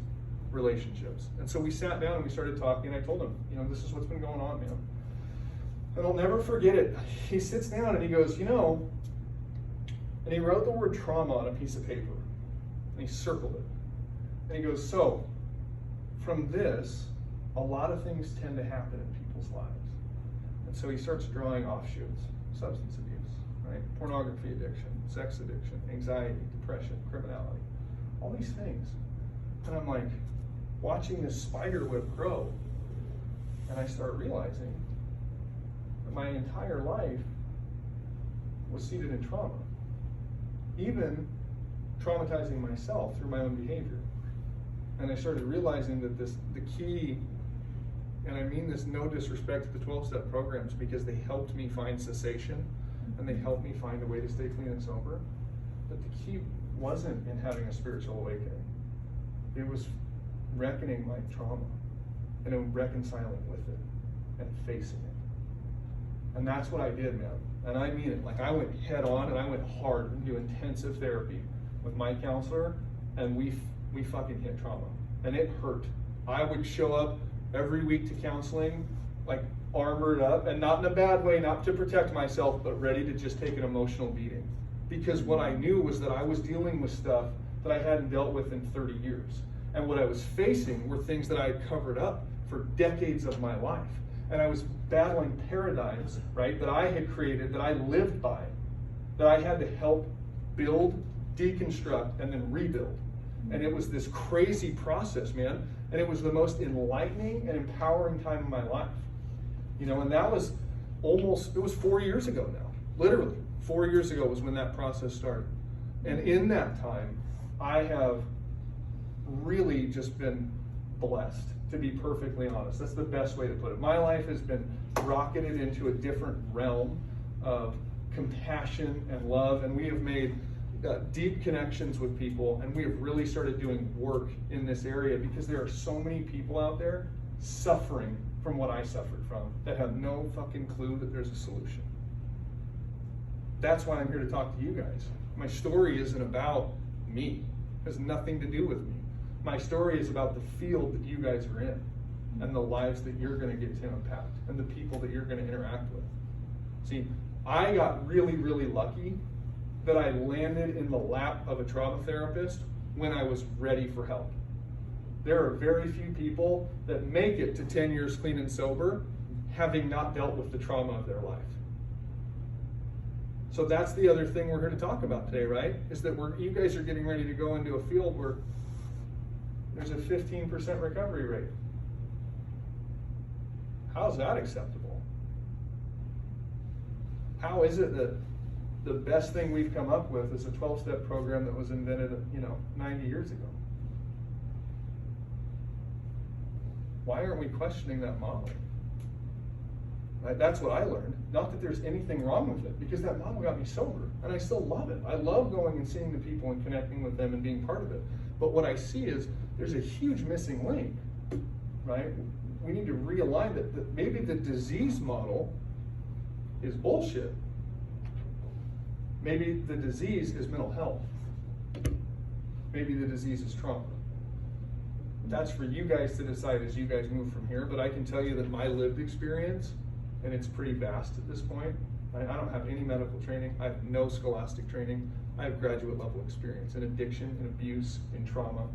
A: relationships. And so we sat down and we started talking, and I told him, this is what's been going on, man. And I'll never forget it. He sits down and he goes, and he wrote the word trauma on a piece of paper, and he circled it. And he goes, so, from this, a lot of things tend to happen in people's lives. And so he starts drawing offshoots: substance abuse, right? Pornography addiction, sex addiction, anxiety, depression, criminality, all these things. And I'm like, watching this spider web grow, and I start realizing that my entire life was seated in trauma, even traumatizing myself through my own behavior. And I started realizing that the key and I mean this no disrespect to the 12-step programs, because they helped me find cessation and they helped me find a way to stay clean and sober. But the key wasn't in having a spiritual awakening. It was reckoning my trauma and then reconciling with it and facing it. And that's what I did, man. And I mean it. Like, I went head on and I went hard into intensive therapy with my counselor, and we fucking hit trauma. And it hurt. I would show up every week to counseling, like armored up, and not in a bad way, not to protect myself, but ready to just take an emotional beating. Because what I knew was that I was dealing with stuff that I hadn't dealt with in 30 years. And what I was facing were things that I had covered up for decades of my life. And I was battling paradigms, right, that I had created, that I lived by, that I had to help build, deconstruct, and then rebuild. And it was this crazy process, man. And it was the most enlightening and empowering time of my life. You know, and that was it was 4 years ago now. Literally, 4 years ago was when that process started. And in that time, I have really just been blessed, to be perfectly honest. That's the best way to put it. My life has been rocketed into a different realm of compassion and love, and we have made deep connections with people, and we have really started doing work in this area, because there are so many people out there suffering from what I suffered from that have no fucking clue that there's a solution. That's why I'm here to talk to you guys. My story isn't about me. It has nothing to do with me. My story is about the field that you guys are in, and the lives that you're going to get to impact, and the people that you're going to interact with. See, I got really, really lucky that I landed in the lap of a trauma therapist when I was ready for help. There are very few people that make it to 10 years clean and sober having not dealt with the trauma of their life. So that's the other thing we're here to talk about today, right? Is that you guys are getting ready to go into a field where there's a 15% recovery rate. How's that acceptable? How is it that the best thing we've come up with is a 12-step program that was invented, 90 years ago? Why aren't we questioning that model? Right? That's what I learned. Not that there's anything wrong with it, because that model got me sober, and I still love it. I love going and seeing the people and connecting with them and being part of it. But what I see is there's a huge missing link, right? We need to realign that maybe the disease model is bullshit. Maybe the disease is mental health. Maybe the disease is trauma. That's for you guys to decide as you guys move from here, but I can tell you that my lived experience, and it's pretty vast at this point. I don't have any medical training. I have no scholastic training. I have graduate level experience in addiction, in abuse, in trauma.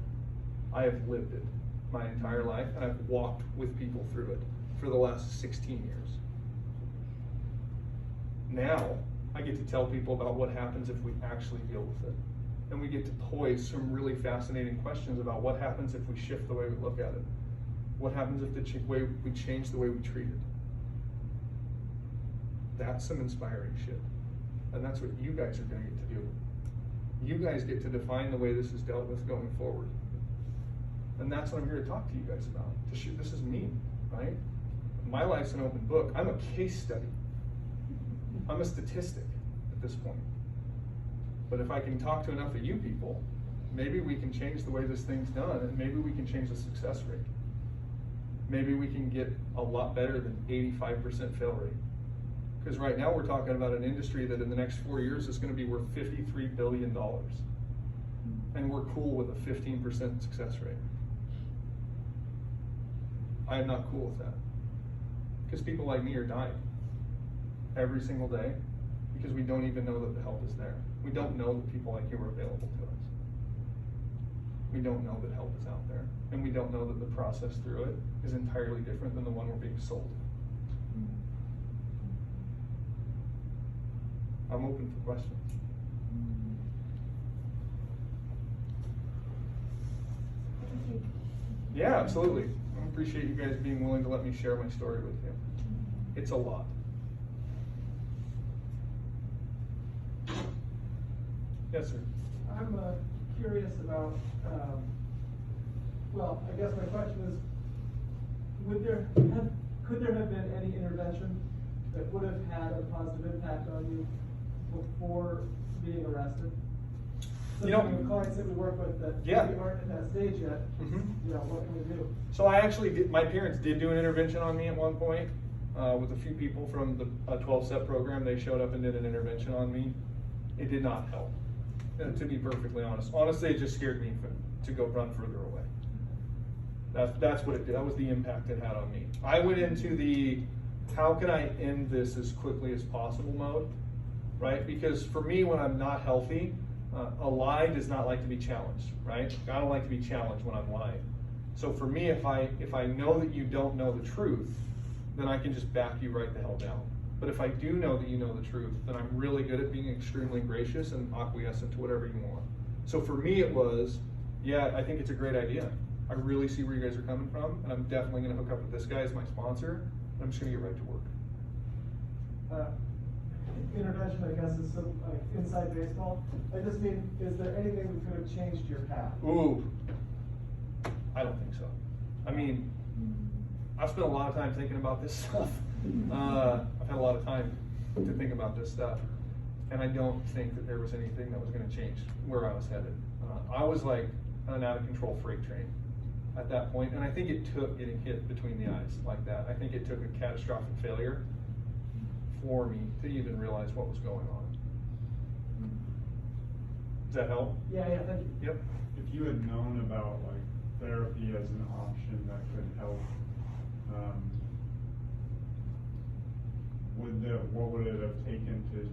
A: I have lived it my entire life, and I've walked with people through it for the last 16 years. Now, I get to tell people about what happens if we actually deal with it. And we get to pose some really fascinating questions about what happens if we shift the way we look at it. What happens if we change the way we treat it? That's some inspiring shit. And that's what you guys are going to get to do. You guys get to define the way this is dealt with going forward. And that's what I'm here to talk to you guys about. This is me, right? My life's an open book. I'm a case study. I'm a statistic at this point. But if I can talk to enough of you people, maybe we can change the way this thing's done, and maybe we can change the success rate. Maybe we can get a lot better than 85% fail rate. Because right now we're talking about an industry that in the next 4 years is going to be worth $53 billion. And we're cool with a 15% success rate. I am not cool with that. Because people like me are dying every single day because we don't even know that the help is there. We don't know that people like you are available to us. We don't know that help is out there. And we don't know that the process through it is entirely different than the one we're being sold. I'm open for questions. Yeah, absolutely. I appreciate you guys being willing to let me share my story with you. It's a lot. Yes, sir.
B: I'm curious about, well, I guess my question is, Could there have been any intervention that would have had a positive impact on you before being arrested? So, clients that we work with that maybe aren't at that stage yet, what can we do?
A: So I actually did, my parents did do an intervention on me at one point with a few people from the 12-step program. They showed up and did an intervention on me. It did not help, to be perfectly honest. Honestly, it just scared me to go run further away. That's what it did. That was the impact it had on me. I went into the how can I end this as quickly as possible mode, right? Because for me, when I'm not healthy, a lie does not like to be challenged, right? I don't like to be challenged when I'm lying. So for me, if I know that you don't know the truth, then I can just back you right the hell down. But if I do know that you know the truth, then I'm really good at being extremely gracious and acquiescent to whatever you want. So for me, it was, yeah, I think it's a great idea. I really see where you guys are coming from, and I'm definitely going to hook up with this guy as my sponsor, and I'm just going to get right to work.
B: Intervention, I guess, is some like inside baseball. I just mean, is there anything that could have changed your path?
A: Ooh, I don't think so. I mean, I've spent a lot of time thinking about this stuff. I've had a lot of time to think about this stuff, and I don't think that there was anything that was going to change where I was headed. I was like an out-of-control freight train at that point, and I think it took getting hit between the eyes like that. I think it took a catastrophic failure for me to even realize what was going on. Does that help?
B: Yeah, thank you.
A: Yep.
C: If you had known about like therapy as an option that could help, what would it have taken to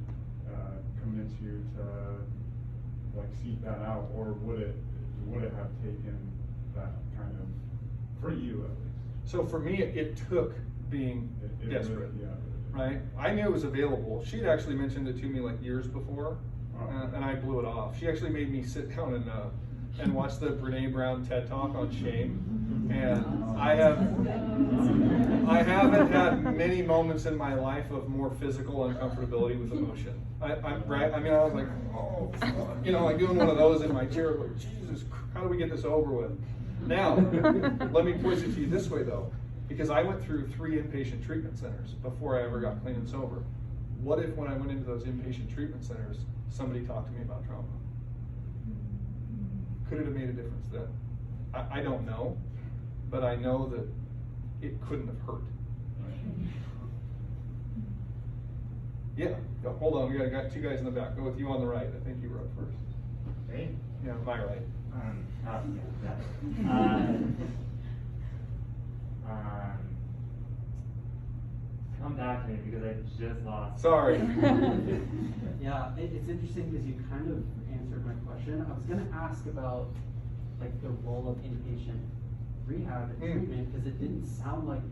C: convince you to like seek that out, or would it have taken that kind of, for you at least?
A: So for me, it took being desperate.
C: Really,
A: right? I knew it was available. She'd actually mentioned it to me like years before, and I blew it off. She actually made me sit down and watch the Brene Brown TED Talk on shame. And I haven't had many moments in my life of more physical uncomfortability with emotion. I was like, oh, like doing one of those in my chair, like, Jesus, how do we get this over with? Now, let me put it to you this way though. Because I went through 3 inpatient treatment centers before I ever got clean and sober. What if when I went into those inpatient treatment centers, somebody talked to me about trauma? Could it have made a difference then? I don't know, but I know that it couldn't have hurt. Yeah, hold on, we got 2 guys in the back. Go with you on the right. I think you were up first.
D: Right?
A: Yeah, my right.
D: Come back to me because I just lost.
A: Sorry.
E: Yeah, it's interesting because you kind of answered my question. I was going to ask about like the role of inpatient rehab and treatment, because it didn't sound like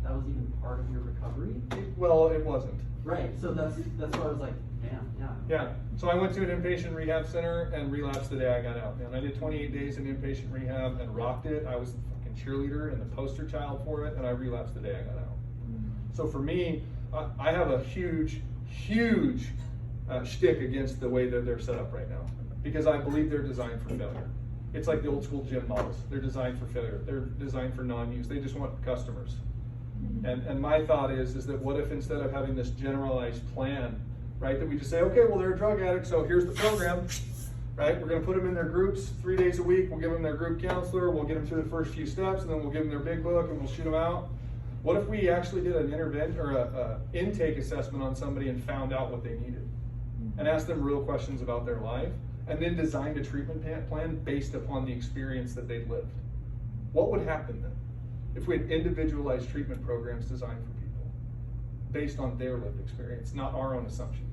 E: that was even part of your recovery.
A: Well, it wasn't.
E: Right. So that's why I was like, damn, yeah.
A: Yeah. So I went to an inpatient rehab center and relapsed the day I got out. Man, I did 28 days in inpatient rehab and rocked it. I was the fucking cheerleader and the poster child for it, and I relapsed the day I got out. So for me, I have a huge shtick against the way that they're set up right now, because I believe they're designed for failure. It's like the old school gym models. They're designed for failure. They're designed for non-use. They just want customers. And my thought is that what if instead of having this generalized plan, right, that we just say, okay, well, they're a drug addict, so here's the program, right? We're going to put them in their groups 3 days a week. We'll give them their group counselor. We'll get them through the first few steps, and then we'll give them their big book, and we'll shoot them out. What if we actually did an intervention or a intake assessment on somebody and found out what they needed, and asked them real questions about their life, and then designed a treatment plan based upon the experience that they'd lived? What would happen then if we had individualized treatment programs designed for people based on their lived experience, not our own assumptions?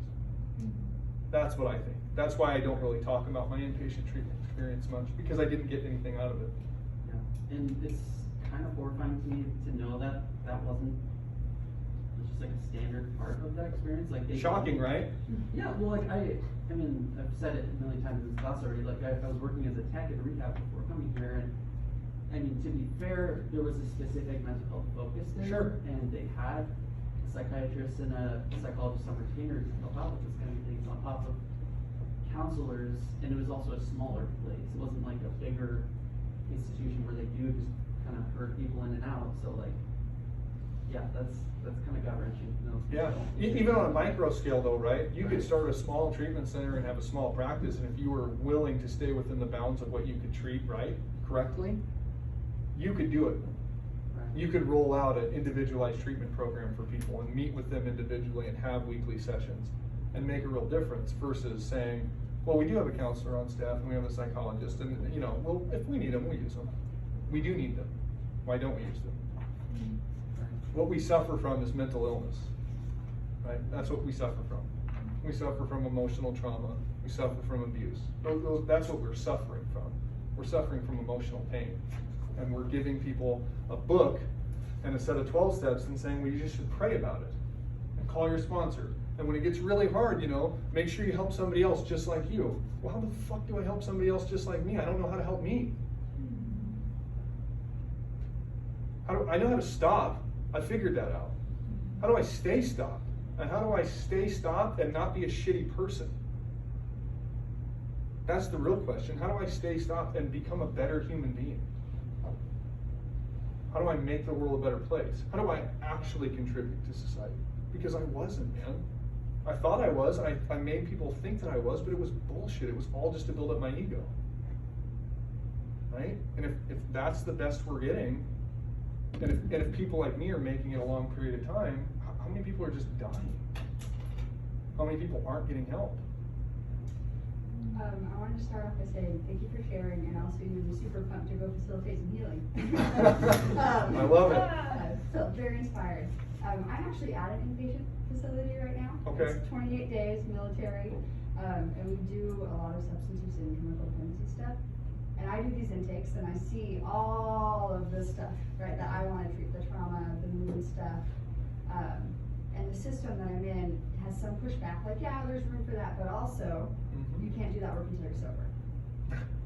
A: That's what I think. That's why I don't really talk about my inpatient treatment experience much, because I didn't get anything out of it.
E: Yeah. And it's kind of horrifying to me to know that wasn't just like a standard part of that experience. Like
A: Shocking, right?
E: Yeah, well, like I mean, I've said it a million times in this class already. Like I was working as a tech in rehab before coming here, and I mean, to be fair, there was a specific mental health focus there.
A: Sure.
E: And they had a psychiatrist and a psychologist on retainer to help out with this kind of things on top of counselors, and it was also a smaller place. It wasn't like a bigger institution where they do just kind of herd people in and out. So like yeah, that's kind of gut wrenching. No.
A: Yeah, even on a micro scale though, right? You could start a small treatment center and have a small practice, and if you were willing to stay within the bounds of what you could treat correctly, you could do it.
E: Right.
A: You could roll out an individualized treatment program for people and meet with them individually and have weekly sessions and make a real difference versus saying, well, we do have a counselor on staff and we have a psychologist, and well, if we need them, we'll use them. We do need them. Why don't we use them? What we suffer from is mental illness, right? That's what we suffer from. We suffer from emotional trauma. We suffer from abuse. That's what we're suffering from. We're suffering from emotional pain. And we're giving people a book and a set of 12 steps and saying, well, you just should pray about it and call your sponsor. And when it gets really hard, make sure you help somebody else just like you. Well, how the fuck do I help somebody else just like me? I don't know how to help me. I know how to stop. I figured that out. How do I stay stopped? And how do I stay stopped and not be a shitty person? That's the real question. How do I stay stopped and become a better human being? How do I make the world a better place? How do I actually contribute to society? Because I wasn't, man. I thought I was. I made people think that I was, but it was bullshit. It was all just to build up my ego. Right? And if that's the best we're getting, and if people like me are making it a long period of time, how many people are just dying? How many people aren't getting help?
F: I wanted to start off by saying thank you for sharing, and also you're super pumped to go facilitate some healing.
A: I love it.
F: So very inspired. I'm actually at an inpatient facility right now.
A: Okay.
F: It's 28 days, military, and we do a lot of substance use and chemical dependency stuff. And I do these intakes, and I see all of this stuff, right, that I want to treat, the trauma, the mood stuff. And the system that I'm in has some pushback, like, yeah, there's room for that, but also, you can't do that work until you're sober.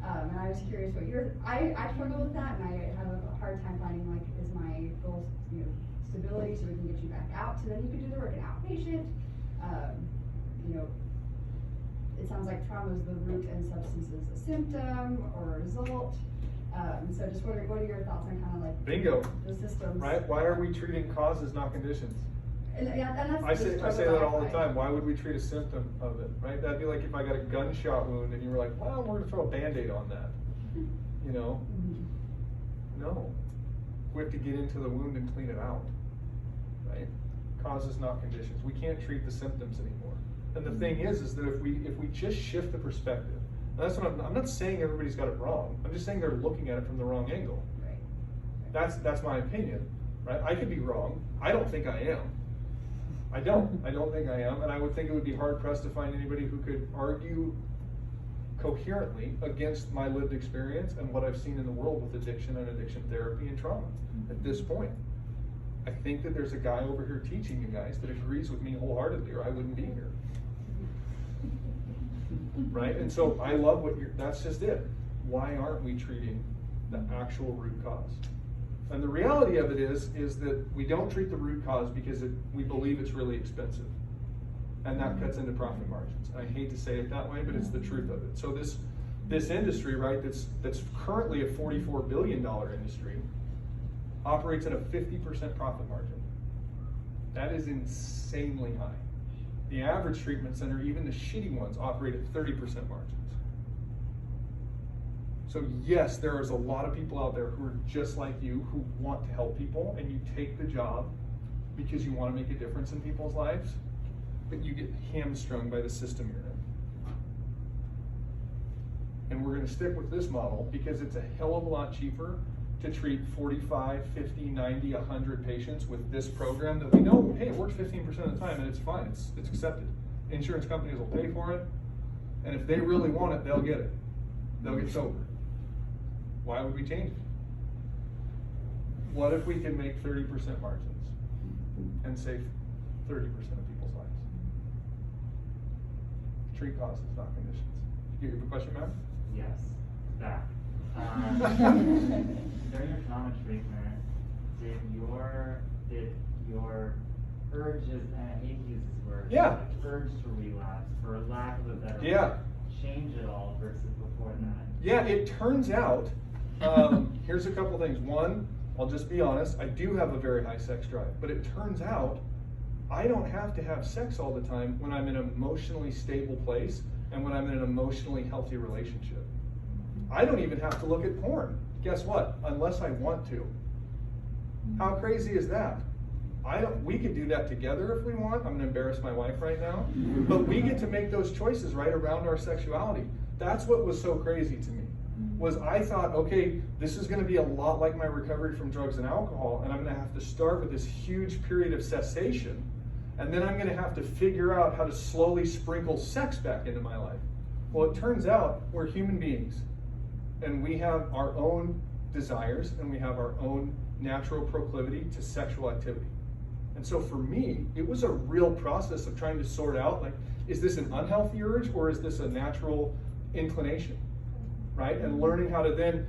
F: And I was curious what I struggle with that, and I have a hard time finding, like, is my goal, stability so we can get you back out, so then you can do the work in outpatient. It sounds like trauma is the root and substance is a symptom or a result. So just what are your thoughts on kind of like
A: bingo,
F: the systems?
A: Right? Why are we treating causes, not conditions?
F: And that's
A: I say that all the time. Why would we treat a symptom of it, right? That'd be like if I got a gunshot wound and you were like, well, we're gonna throw a Band-Aid on that. No. We have to get into the wound and clean it out, right? Causes, not conditions. We can't treat the symptoms anymore. And the thing is that if we just shift the perspective, and that's what I'm not saying everybody's got it wrong. I'm just saying they're looking at it from the wrong angle.
F: Right.
A: That's my opinion, right? I could be wrong. I don't think I am. I don't think I am, and I would think it would be hard pressed to find anybody who could argue coherently against my lived experience and what I've seen in the world with addiction and addiction therapy and trauma at this point. I think that there's a guy over here teaching you guys that agrees with me wholeheartedly, or I wouldn't be here. Right? And so I love that's just it. Why aren't we treating the actual root cause? And the reality of it is that we don't treat the root cause because we believe it's really expensive. And that cuts into profit margins. I hate to say it that way, but it's the truth of it. So this industry, right, that's currently a $44 billion industry, operates at a 50% profit margin. That is insanely high. The average treatment center, even the shitty ones, operate at 30% margins. So yes, there is a lot of people out there who are just like you, who want to help people, and you take the job because you want to make a difference in people's lives, but you get hamstrung by the system you're in. And we're going to stick with this model because it's a hell of a lot cheaper to treat 45, 50, 90, 100 patients with this program that we know, hey, it works 15% of the time and it's fine, it's accepted. Insurance companies will pay for it, and if they really want it, they'll get it. They'll get sober. Why would we change it? What if we can make 30% margins and save 30% of people's lives? Treat causes, not conditions. You have a question, Matt?
D: Yes, back. During your trauma treatment, did your urges, and I hate to use this word,
A: Yeah.
D: like urge to relapse, for lack of a better
A: Yeah.
D: word, change at all versus before that?
A: Yeah, it turns out, here's a couple things. One, I'll just be honest, I do have a very high sex drive, but it turns out I don't have to have sex all the time when I'm in an emotionally stable place and when I'm in an emotionally healthy relationship. I don't even have to look at porn. Guess what? Unless I want to. How crazy is that? We could do that together if we want. I'm gonna embarrass my wife right now. But we get to make those choices right around our sexuality. That's what was so crazy to me, was I thought, okay, this is gonna be a lot like my recovery from drugs and alcohol, and I'm gonna have to start with this huge period of cessation, and then I'm gonna have to figure out how to slowly sprinkle sex back into my life. Well, it turns out we're human beings, and we have our own desires, and we have our own natural proclivity to sexual activity. And so for me, it was a real process of trying to sort out, like, is this an unhealthy urge or is this a natural inclination, right? And learning how to then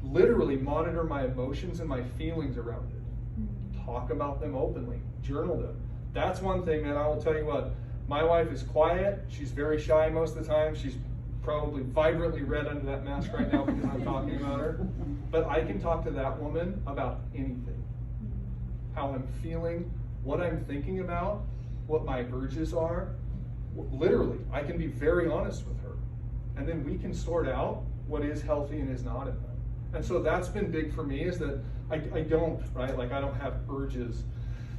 A: literally monitor my emotions and my feelings around it. Talk about them openly, journal them. That's one thing, man, I will tell you what, my wife is quiet, she's very shy most of the time, she's probably vibrantly red under that mask right now because I'm talking about her. But I can talk to that woman about anything. How I'm feeling, what I'm thinking about, what my urges are. Literally, I can be very honest with her. And then we can sort out what is healthy and is not in them. And so that's been big for me, is that I don't, right? Like, I don't have urges.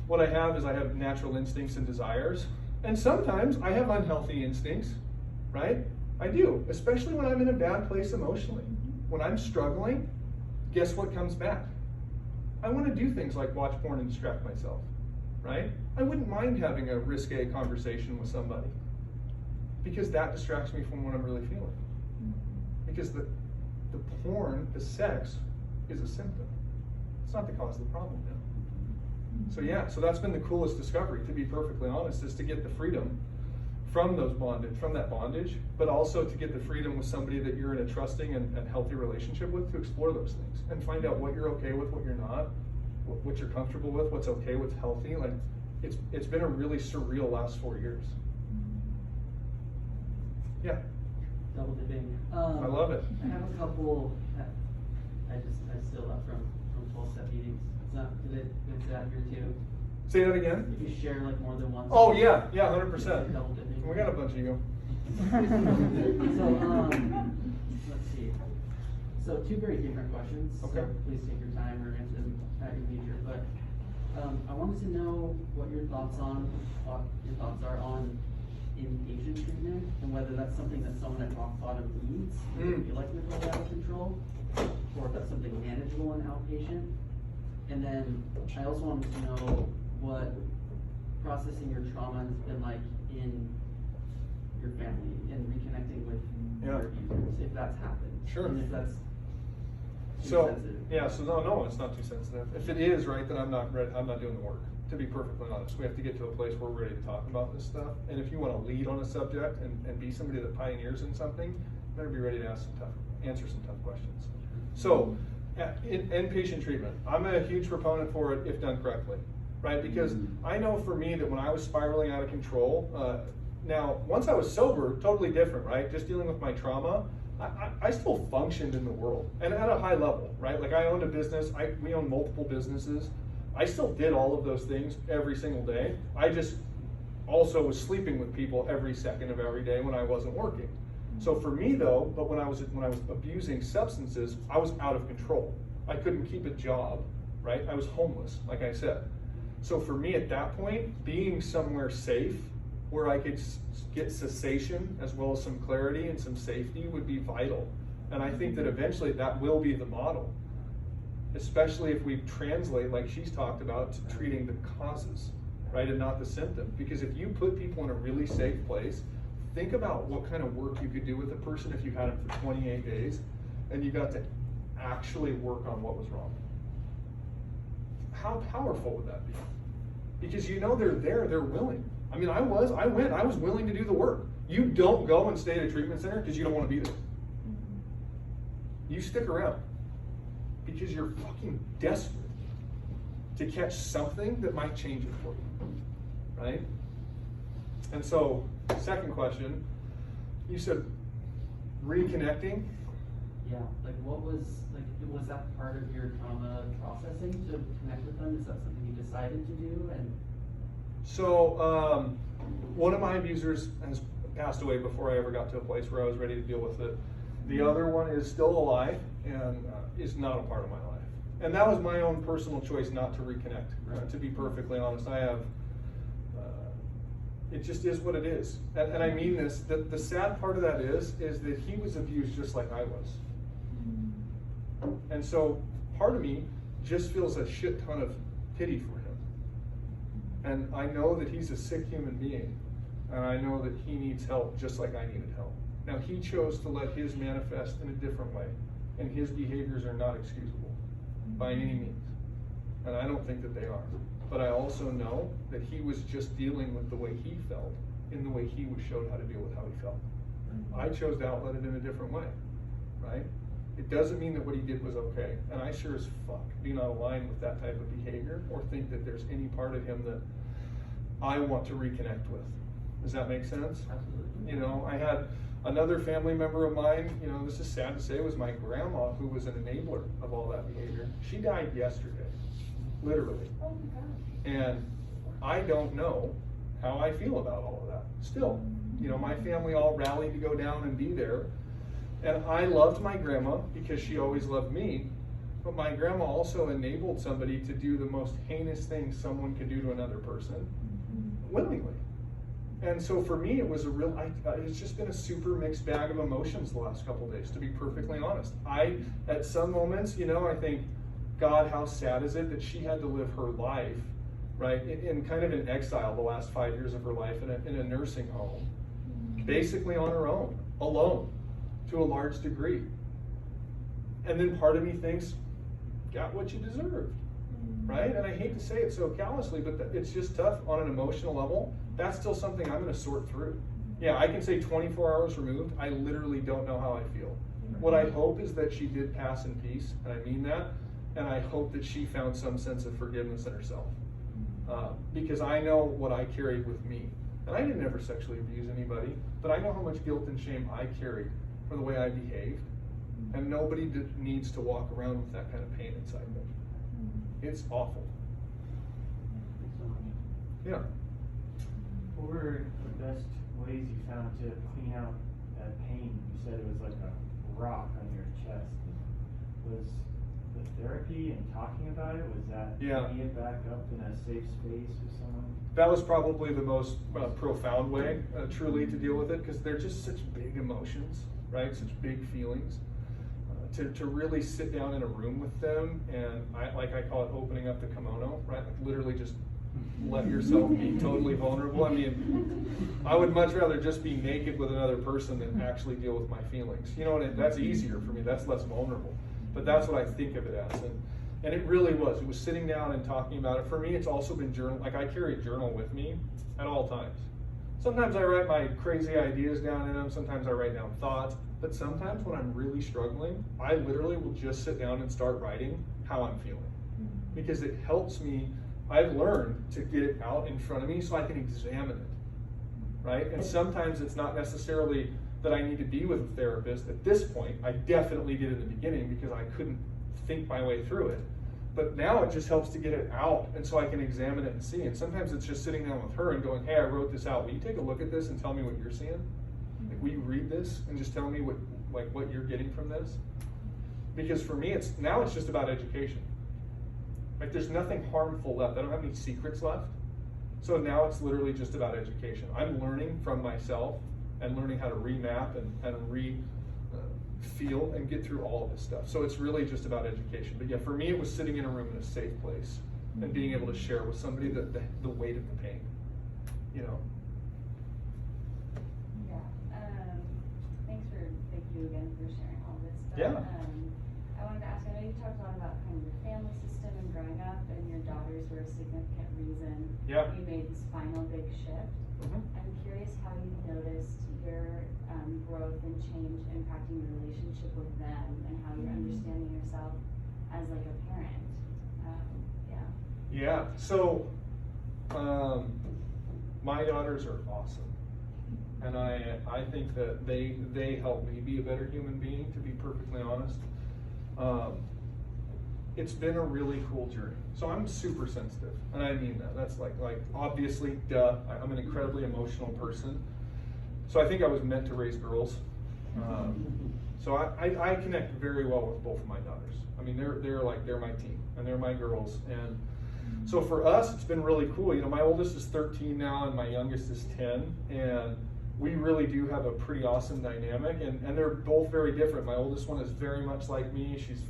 A: What I have is I have natural instincts and desires. And sometimes I have unhealthy instincts, right? I do, especially when I'm in a bad place emotionally. When I'm struggling, guess what comes back? I want to do things like watch porn and distract myself, right? I wouldn't mind having a risque conversation with somebody, because that distracts me from what I'm really feeling. Because the porn, the sex, is a symptom. It's not the cause of the problem now. So yeah, so that's been the coolest discovery, to be perfectly honest, is to get the freedom from that bondage, but also to get the freedom with somebody that you're in a trusting and healthy relationship with, to explore those things and find out what you're okay with, what you're not, what you're comfortable with, what's okay, what's healthy. Like, it's been a really surreal last 4 years. Yeah.
E: Double dipping.
A: I love it.
E: I have a couple, I still have from 12-step meetings. It's not, is it that here too?
A: Say that again?
E: If you share like more than one.
A: Oh yeah, 100%.
E: Double dipping.
A: We got a bunch of you.
E: So, let's see. So 2 very different questions.
A: Okay.
E: So please take your time or answer them at your leisure. But I wanted to know what your thoughts are on inpatient treatment, and whether that's something that someone at rock bottom needs, if you feel like they're really out of control, or if that's something manageable in outpatient. And then I also wanted to know what processing your trauma has been like in your family and reconnecting with your abusers, if that's happened.
A: Sure.
E: And if that's too
A: So
E: sensitive.
A: yeah, so no, it's not too sensitive. If it is, right, then I'm not ready. I'm not doing the work. To be perfectly honest, we have to get to a place where we're ready to talk about this stuff. And if you want to lead on a subject and be somebody that pioneers in something, you better be ready to answer some tough questions. So, inpatient treatment, I'm a huge proponent for it if done correctly, right? Because I know for me that when I was spiraling out of control, now once I was sober, totally different, right? Just dealing with my trauma, I still functioned in the world, and at a high level, right? Like, I owned a business, we own multiple businesses. I still did all of those things every single day. I just also was sleeping with people every second of every day when I wasn't working. So for me though, but when I was abusing substances, I was out of control. I couldn't keep a job, right? I was homeless, like I said. So for me at that point, being somewhere safe where I could get cessation as well as some clarity and some safety would be vital. And I think that eventually that will be the model, especially if we translate, like she's talked about, to treating the causes, right, and not the symptom. Because if you put people in a really safe place, think about what kind of work you could do with a person if you had them for 28 days and you got to actually work on what was wrong. How powerful would that be? Because you know they're there, they're willing. I mean, I was willing to do the work. You don't go and stay at a treatment center because you don't want to be there. You stick around because you're fucking desperate to catch something that might change it for you, right? And so, second question, you said reconnecting.
E: Yeah, like what was that part of your trauma processing to connect with them? Is that something you decided to do? And
A: So, one of my abusers has passed away before I ever got to a place where I was ready to deal with it. The other one is still alive and is not a part of my life. And that was my own personal choice not to reconnect, to be perfectly honest. I have, it just is what it is. And I mean this, the sad part of that is that he was abused just like I was. And so part of me just feels a shit ton of pity for him. And I know that he's a sick human being. And I know that he needs help just like I needed help. Now he chose to let his manifest in a different way. And his behaviors are not excusable by any means. And I don't think that they are. But I also know that he was just dealing with the way he felt in the way he was showed how to deal with how he felt. I chose to outlet it in a different way, right? It doesn't mean that what he did was okay. And I sure as fuck do not align with that type of behavior or think that there's any part of him that I want to reconnect with. Does that make sense?
E: Absolutely.
A: You know, I had another family member of mine, you know, this is sad to say, was my grandma, who was an enabler of all that behavior. She died yesterday, literally.
F: Oh my gosh.
A: And I don't know how I feel about all of that. Still, you know, my family all rallied to go down and be there. And I loved my grandma because she always loved me. But my grandma also enabled somebody to do the most heinous thing someone could do to another person willingly. And so for me, it was it's just been a super mixed bag of emotions the last couple of days, to be perfectly honest. At some moments, you know, I think, God, how sad is it that she had to live her life, right, in kind of in exile the last 5 years of her life in a nursing home, basically on her own, alone, to a large degree. And then part of me thinks, got what you deserved, right? And I hate to say it so callously, but it's just tough on an emotional level. That's still something I'm going to sort through. Yeah, I can say 24 hours removed, I literally don't know how I feel. What I hope is that she did pass in peace, and I mean that, and I hope that she found some sense of forgiveness in herself. Because I know what I carried with me. And I didn't ever sexually abuse anybody, but I know how much guilt and shame I carried for the way I behaved. And nobody needs to walk around with that kind of pain inside them. It's awful.
E: Thanks so much.
A: Yeah.
D: What were the best ways you found to clean out that pain? You said it was like a rock on your chest. Was the therapy and talking about it, was that bringing it back up in a safe space with someone?
A: That was probably the most profound way, truly, to deal with it, because they're just such big emotions, right? Such big feelings. To really sit down in a room with them, and I call it opening up the kimono, right? Like literally just let yourself be totally vulnerable. I mean, I would much rather just be naked with another person than actually deal with my feelings. You know, and that's easier for me. That's less vulnerable. But that's what I think of it as. And it really was. It was sitting down and talking about it. For me, it's also been journal. Like I carry a journal with me at all times. Sometimes I write my crazy ideas down in them. Sometimes I write down thoughts. But sometimes when I'm really struggling, I literally will just sit down and start writing how I'm feeling. Because it helps me. I've learned to get it out in front of me so I can examine it, right? And sometimes it's not necessarily that I need to be with a therapist at this point. I definitely did in the beginning because I couldn't think my way through it. But now it just helps to get it out, and so I can examine it and see. And sometimes it's just sitting down with her and going, hey, I wrote this out. Will you take a look at this and tell me what you're seeing? Like, will you read this and just tell me what you're getting from this? Because for me, it's just about education. Like there's nothing harmful left. I don't have any secrets left. So now it's literally just about education. I'm learning from myself and learning how to remap and feel and get through all of this stuff. So it's really just about education. But yeah, for me, it was sitting in a room in a safe place and being able to share with somebody the weight of the pain, you know.
F: Yeah. Thank you again for sharing all this stuff.
A: Yeah.
F: I wanted to ask, I know you talked a lot about kind of your family system and growing up, and your daughters were a significant reason
A: Yeah.
F: you made this final big shift.
A: Mhm.
F: I'm curious how you noticed your growth and change impacting your relationship with them and how you're understanding yourself as like a parent.
A: Yeah, so my daughters are awesome. And I think that they help me be a better human being, to be perfectly honest. It's been a really cool journey. So I'm super sensitive, and I mean that. That's like obviously, duh. I'm an incredibly emotional person. So I think I was meant to raise girls. So I connect very well with both of my daughters. I mean, they're my team, and they're my girls. And so for us, it's been really cool. You know, my oldest is 13 now, and my youngest is 10, and we really do have a pretty awesome dynamic, and they're both very different. My oldest one is very much like me. She's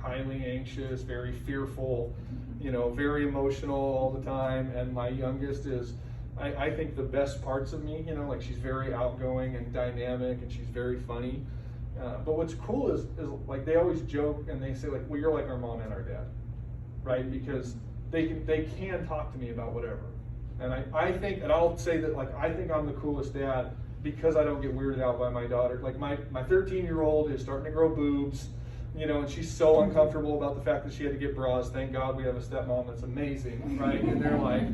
A: highly anxious, very fearful, you know, very emotional all the time. And my youngest is, I think, the best parts of me, you know, like she's very outgoing and dynamic, and she's very funny. But what's cool is like they always joke and they say, like, well, you're like our mom and our dad, right? Because they can talk to me about whatever. And I think, and I'll say that, like, I think I'm the coolest dad because I don't get weirded out by my daughter. Like my 13-year-old is starting to grow boobs, you know, and she's so uncomfortable about the fact that she had to get bras. Thank God we have a stepmom that's amazing, right, in their life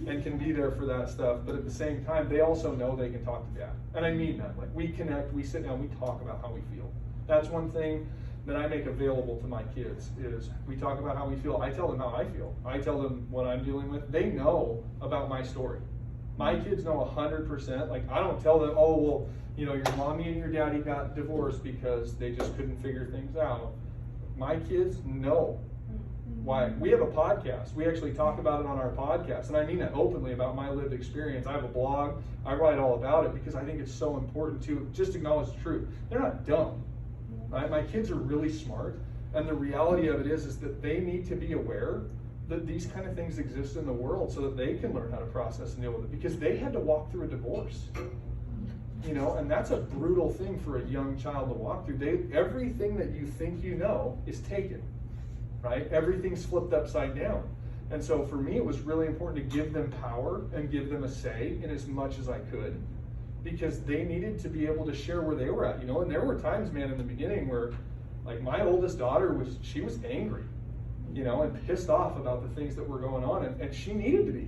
A: and can be there for that stuff. But at the same time, they also know they can talk to dad. And I mean that. Like, we connect, we sit down, we talk about how we feel. That's one thing that I make available to my kids is we talk about how we feel. I tell them how I feel. I tell them what I'm dealing with. They know about my story. My kids know 100%. Like, I don't tell them, oh, well, you know, your mommy and your daddy got divorced because they just couldn't figure things out. My kids know why. We have a podcast. We actually talk about it on our podcast. And I mean that openly about my lived experience. I have a blog. I write all about it because I think it's so important to just acknowledge the truth. They're not dumb. Right? My kids are really smart, and the reality of it is that they need to be aware that these kind of things exist in the world so that they can learn how to process and deal with it, because they had to walk through a divorce, you know, and that's a brutal thing for a young child to walk through. Everything that you think you know is taken, right? Everything's flipped upside down. And so for me, it was really important to give them power and give them a say in as much as I could, because they needed to be able to share where they were at, you know. And there were times, man, in the beginning where, like, my oldest daughter was angry, you know, and pissed off about the things that were going on, and she needed to be,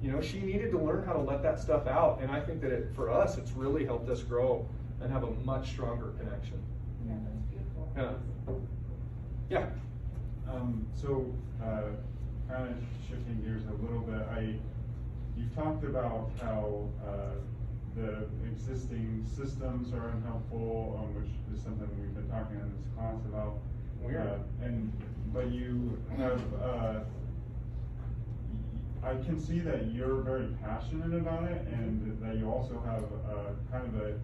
A: you know, she needed to learn how to let that stuff out. And I think that for us, it's really helped us grow and have a much stronger connection.
F: Yeah, that's beautiful.
A: Yeah.
C: So kind of shifting gears a little bit, you've talked about how the existing systems are unhelpful, which is something we've been talking in this class about. But you have, I can see that you're very passionate about it, and that you also have kind of a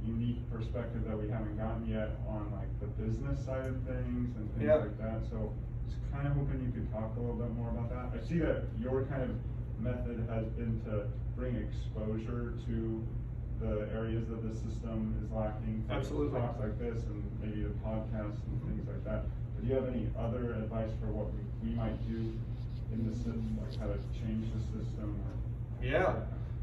C: unique perspective that we haven't gotten yet on, like, the business side of things and things like that. So just kind of hoping you could talk a little bit more about that. I see that your kind of method has been to bring exposure to the areas that the system is lacking.
A: Absolutely.
C: Talks like this and maybe the podcasts and things like that. But do you have any other advice for what we might do in the system, like how to change the system?
A: Yeah.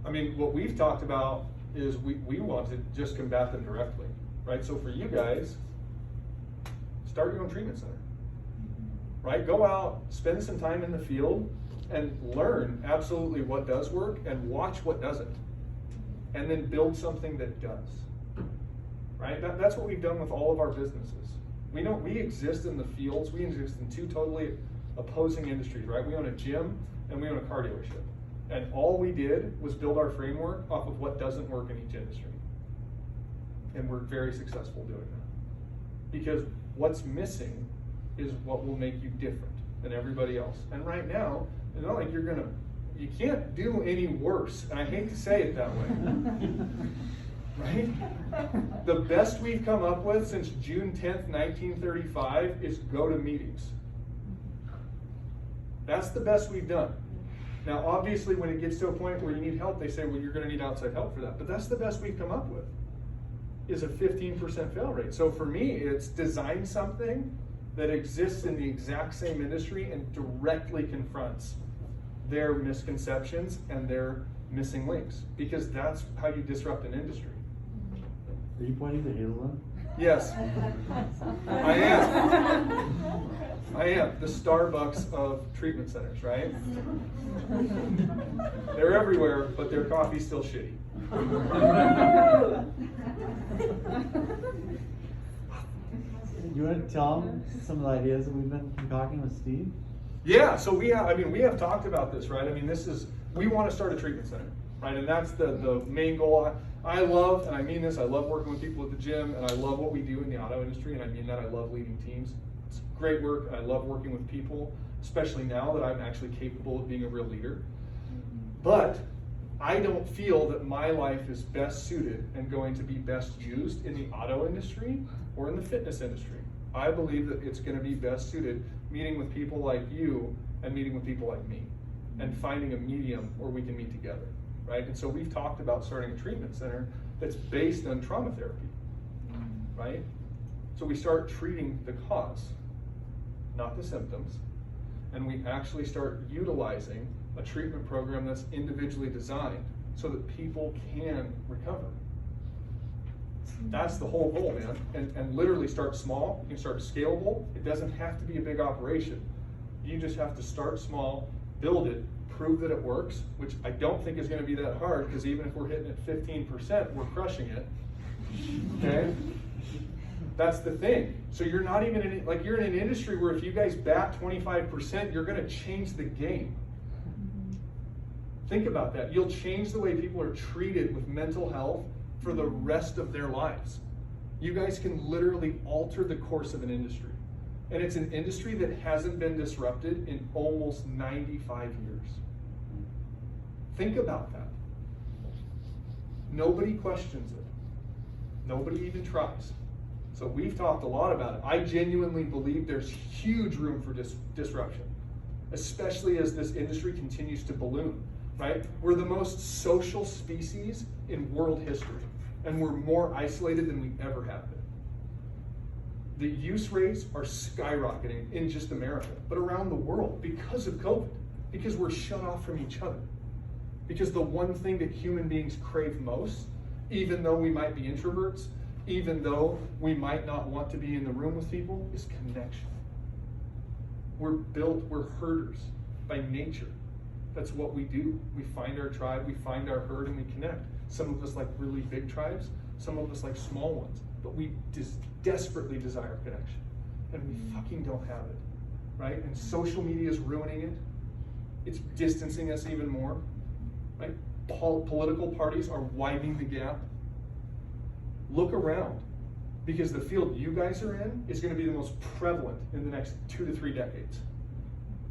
A: I mean, what we've talked about is we want to just combat them directly, right? So for you guys, start your own treatment center, right? Go out, spend some time in the field, and learn absolutely what does work and watch what doesn't, and then build something that does, right? That's what we've done with all of our businesses. We exist in the fields. We exist in two totally opposing industries, right? We own a gym and we own a car dealership, and all we did was build our framework off of what doesn't work in each industry, and we're very successful doing that, because what's missing is what will make you different than everybody else. And right now, it's not like you can't do any worse. And I hate to say it that way, right? The best we've come up with since June 10th, 1935 is go to meetings. That's the best we've done. Now, obviously, when it gets to a point where you need help, they say, well, you're gonna need outside help for that. But that's the best we've come up with, is a 15% fail rate. So for me, it's design something that exists in the exact same industry and directly confronts their misconceptions and their missing links, because that's how you disrupt an industry.
G: Are you pointing to Hildreth?
A: Yes, I am. I am the Starbucks of treatment centers, right? They're everywhere, but their coffee's still shitty.
G: You want to tell them some of the ideas that we've been concocting with Steve?
A: Yeah, so we have talked about this, right? I mean, we want to start a treatment center, right? And that's the main goal. I love, and I mean this, I love working with people at the gym, and I love what we do in the auto industry, and I mean that I love leading teams. It's great work, and I love working with people, especially now that I'm actually capable of being a real leader. But I don't feel that my life is best suited and going to be best used in the auto industry or in the fitness industry. I believe that it's going to be best suited meeting with people like you and meeting with people like me and finding a medium where we can meet together, right? And so we've talked about starting a treatment center that's based on trauma therapy, right? So we start treating the cause, not the symptoms, and we actually start utilizing a treatment program that's individually designed so that people can recover. That's the whole goal, man. And literally start small. You can start scalable. It doesn't have to be a big operation. You just have to start small, build it, prove that it works, which I don't think is going to be that hard, because even if we're hitting at 15%, we're crushing it. Okay? That's the thing. So you're not even in, like, you're in an industry where if you guys bat 25%, you're going to change the game. Think about that. You'll change the way people are treated with mental health for the rest of their lives. You guys can literally alter the course of an industry. And it's an industry that hasn't been disrupted in almost 95 years. Think about that. Nobody questions it. Nobody even tries. So we've talked a lot about it. I genuinely believe there's huge room for disruption, especially as this industry continues to balloon, right? We're the most social species in world history, and we're more isolated than we ever have been. The use rates are skyrocketing in just America, but around the world because of COVID, because we're shut off from each other. Because the one thing that human beings crave most, even though we might be introverts, even though we might not want to be in the room with people, is connection. We're herders by nature. That's what we do. We find our tribe, we find our herd, and we connect. Some of us like really big tribes, some of us like small ones, but we just desperately desire connection, and we fucking don't have it, right? And social media is ruining it. It's distancing us even more, right? Political parties are widening the gap. Look around, because the field you guys are in is going to be the most prevalent in the next 2 to 3 decades,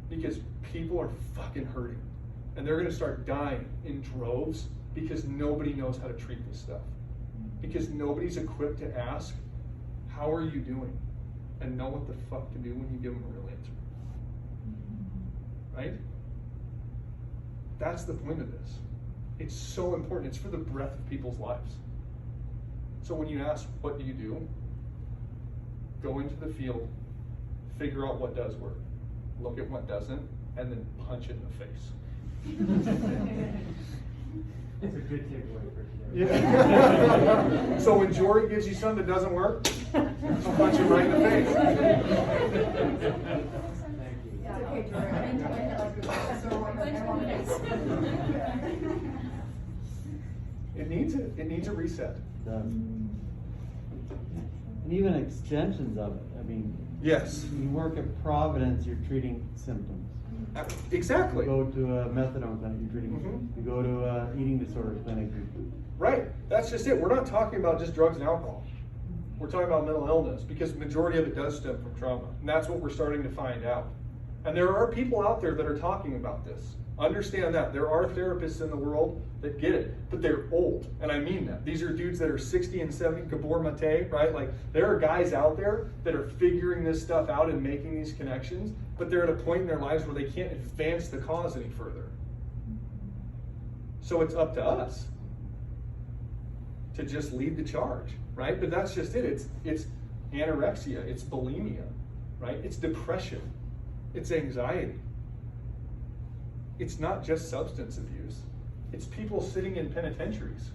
A: because people are fucking hurting, and they're going to start dying in droves because nobody knows how to treat this stuff, because nobody's equipped to ask, how are you doing, and know what the fuck to do when you give them a real answer, right? That's the point of this. It's so important. It's for the breadth of people's lives. So when you ask, what do you do? Go into the field, figure out what does work, look at what doesn't, and then punch it in the face.
D: It's a good takeaway for today.
A: Yeah. So when Jory gives you something that doesn't work, punch him right in the face.
D: Thank you.
F: It's okay, Jory. I didn't tell you that like
A: It needs a reset.
G: And even extensions of it. I mean,
A: Yes.
G: you work at Providence, you're treating symptoms.
A: Exactly.
G: You go to a methadone clinic, you're treating.
A: Mhm.
G: You go to a eating disorder clinic.
A: Right. That's just it. We're not talking about just drugs and alcohol. We're talking about mental illness, because the majority of it does stem from trauma. And that's what we're starting to find out. And there are people out there that are talking about this. Understand that. There are therapists in the world that get it, but they're old. And I mean that. These are dudes that are 60 and 70, Gabor Mate, right? Like, there are guys out there that are figuring this stuff out and making these connections, but they're at a point in their lives where they can't advance the cause any further. So it's up to us to just lead the charge, right? But that's just it. It's anorexia, it's bulimia, right? It's depression, it's anxiety. It's not just substance abuse. It's people sitting in penitentiaries,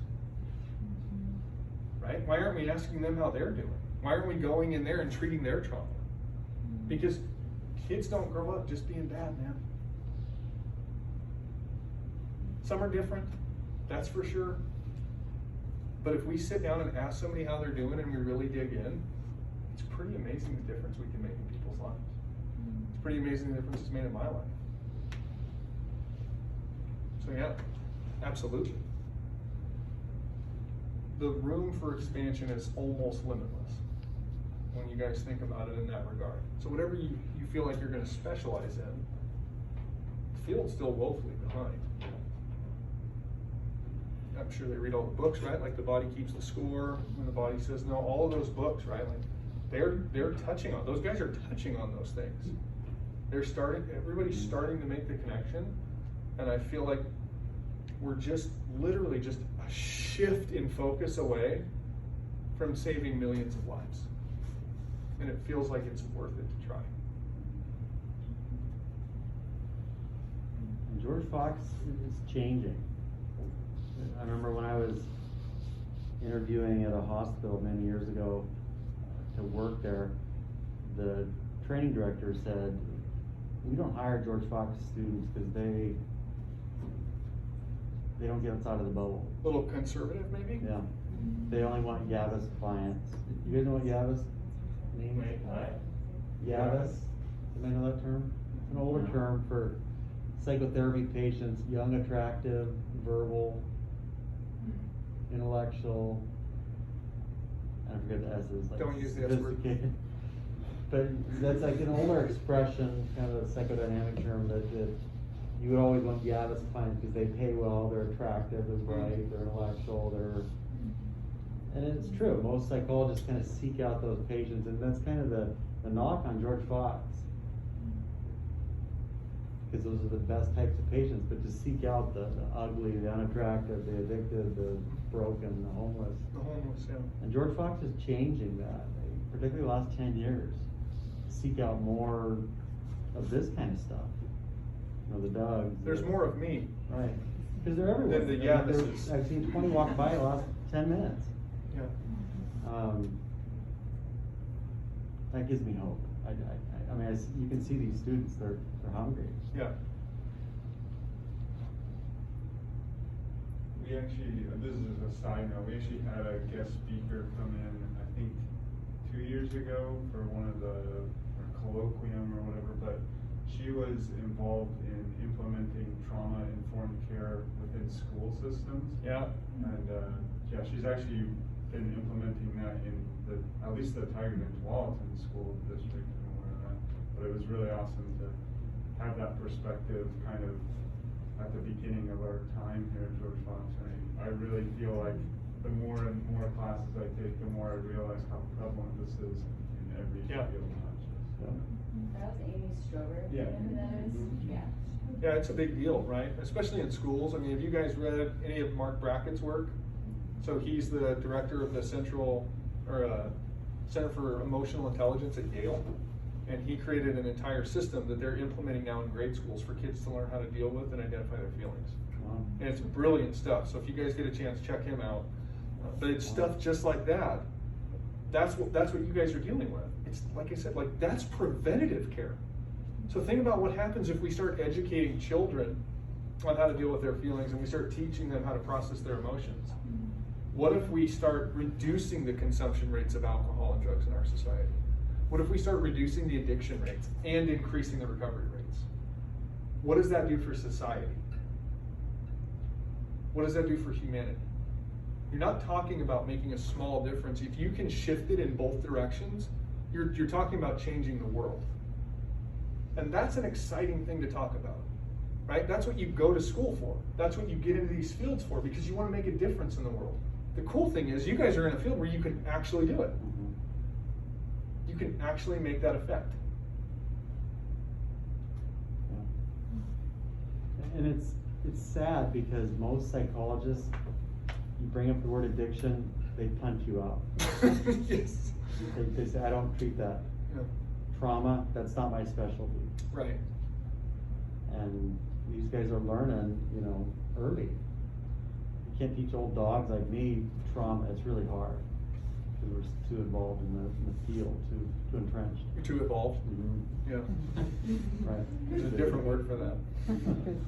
A: right? Why aren't we asking them how they're doing? Why aren't we going in there and treating their trauma? Because Kids don't grow up just being bad, man. Some are different, that's for sure. But if we sit down and ask somebody how they're doing and we really dig in, it's pretty amazing the difference we can make in people's lives. It's pretty amazing the difference it's made in my life. So yeah, absolutely. The room for expansion is almost limitless when you guys think about it in that regard. So whatever you feel like you're going to specialize in, the field's still woefully behind. I'm sure they read all the books, right? Like The Body Keeps the Score, When the Body Says No, all of those books, right? Like they're touching on, those guys are touching on those things. Everybody's starting to make the connection, and I feel like we're just literally just a shift in focus away from saving millions of lives. And it feels like it's worth it to try.
G: And George Fox is changing. I remember when I was interviewing at a hospital many years ago to work there, the training director said, we don't hire George Fox students because they don't get outside of the bubble.
A: A little conservative, maybe?
G: Yeah. They only want Yavis clients. You guys know what Yavis means?
D: Wait, what?
G: Yavis? Anybody know that term? It's an older term for psychotherapy patients, young, attractive, verbal, intellectual, I forget the S's, like
A: Don't use the S word.
G: sophisticated. But that's like an older expression, kind of a psychodynamic term that you would always want Yavis clients because they pay well, they're attractive, they're bright, they're intellectual, and it's true, most psychologists kind of seek out those patients, and that's kind of the knock on George Fox. Because those are the best types of patients, but to seek out the ugly, the unattractive, the addicted, the broken, the homeless.
A: The homeless, yeah.
G: And George Fox is changing that, particularly the last 10 years. Seek out more of this kind of stuff. You know, the dogs.
A: There's more of me.
G: Right. Because they're everywhere.
A: Than the Yavises.
G: I've seen 20 walk by the last 10 minutes.
A: Yeah.
G: That gives me hope. I mean, you can see these students, they're hungry.
A: Yeah.
C: We actually, this is a side note, we actually had a guest speaker come in, I think 2 years ago for one of the colloquium or whatever, but she was involved in implementing trauma-informed care within school systems.
A: Yeah.
C: And yeah, she's actually been implementing that in at least the Tigerton-Tualatin School District, I'm aware of that. But it was really awesome to have that perspective kind of at the beginning of our time here at George Fox. And I really feel like the more and more classes I take, the more I realize how prevalent this is in every field, not just.
H: That was Amy Strover.
C: Yeah.
H: You know who that is? Yeah.
A: Yeah, it's a big deal, right? Especially in schools. I mean, have you guys read any of Mark Brackett's work? So he's the director of the Center for Emotional Intelligence at Yale. And he created an entire system that they're implementing now in grade schools for kids to learn how to deal with and identify their feelings.
G: Wow.
A: And it's brilliant stuff. So if you guys get a chance, check him out. But it's stuff just like that. That's what you guys are dealing with. It's like I said, like that's preventative care. So think about what happens if we start educating children on how to deal with their feelings and we start teaching them how to process their emotions. What if we start reducing the consumption rates of alcohol and drugs in our society? What if we start reducing the addiction rates and increasing the recovery rates? What does that do for society? What does that do for humanity? You're not talking about making a small difference. If you can shift it in both directions, you're talking about changing the world. And that's an exciting thing to talk about, right? That's what you go to school for. That's what you get into these fields for, because you want to make a difference in the world. The cool thing is you guys are in a field where you can actually do it. You can actually make that effect.
G: Yeah. And it's sad because most psychologists, you bring up the word addiction, they punt you out.
A: Yes.
G: They say, I don't treat that.
A: Yeah.
G: Trauma, that's not my specialty.
A: Right.
G: And these guys are learning, early. You can't teach old dogs like me trauma, it's really hard. because we're too involved in the field, too entrenched.
A: You're too evolved.
G: Mhm.
A: Yeah.
G: Right.
A: There's a different word for that.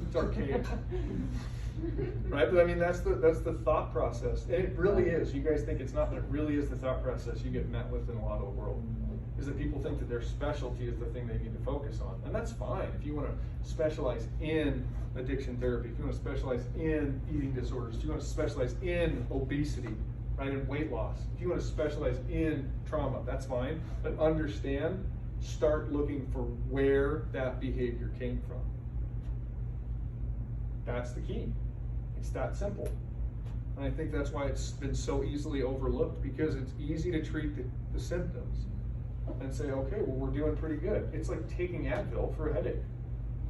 A: It's archaic. Right, but I mean, that's the thought process, and it really is. You guys think it's not, but it really is the thought process you get met with in a lot of the world. Is that people think that their specialty is the thing they need to focus on, and that's fine. If you want to specialize in addiction therapy, if you want to specialize in eating disorders, if you want to specialize in obesity, right, and weight loss, if you want to specialize in trauma, that's fine. But understand, start looking for where that behavior came from. That's the key. It's that simple. And I think that's why it's been so easily overlooked, because it's easy to treat the symptoms and say, okay, well, we're doing pretty good. It's like taking Advil for a headache.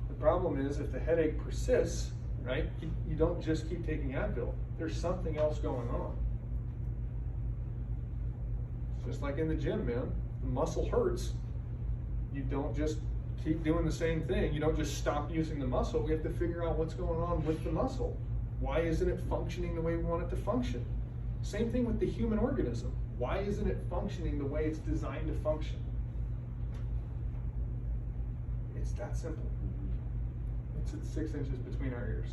A: The problem is, if the headache persists, right, you don't just keep taking Advil. There's something else going on. It's just like in the gym, man. The muscle hurts. You don't just keep doing the same thing. You don't just stop using the muscle. We have to figure out what's going on with the muscle. Why isn't it functioning the way we want it to function? Same thing with the human organism. Why isn't it functioning the way it's designed to function? It's that simple. It's at 6 inches between our ears.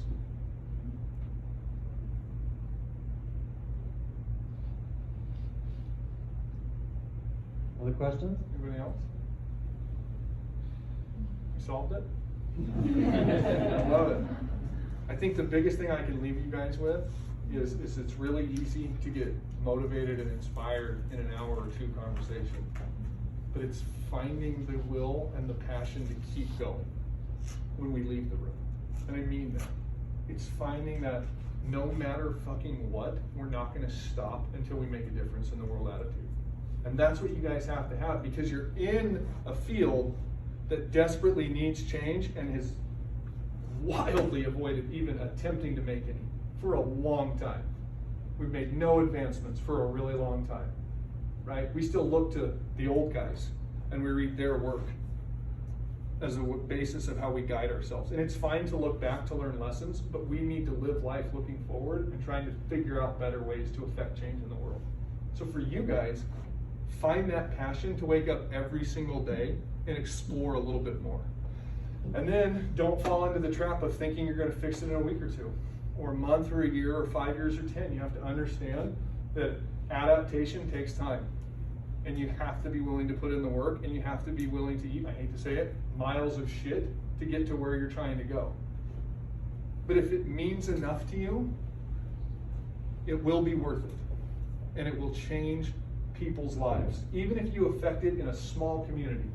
G: Other questions?
A: Anybody else? You solved it? I love it. I think the biggest thing I can leave you guys with is it's really easy to get motivated and inspired in an hour or two conversation. But it's finding the will and the passion to keep going when we leave the room. And I mean that. It's finding that no matter fucking what, we're not gonna stop until we make a difference in the world attitude. And that's what you guys have to have, because you're in a field that desperately needs change and has wildly avoided even attempting to make any for a long time. We've made no advancements for a really long time, right? We still look to the old guys and we read their work as a basis of how we guide ourselves. And it's fine to look back to learn lessons, but we need to live life looking forward and trying to figure out better ways to affect change in the world. So for you guys, find that passion to wake up every single day and explore a little bit more. And then don't fall into the trap of thinking you're going to fix it in a week or two, or a month or a year or 5 years or 10. You have to understand that adaptation takes time. And you have to be willing to put in the work, and you have to be willing to eat, I hate to say it, miles of shit to get to where you're trying to go. But if it means enough to you, it will be worth it. And it will change people's lives. Even if you affect it in a small community,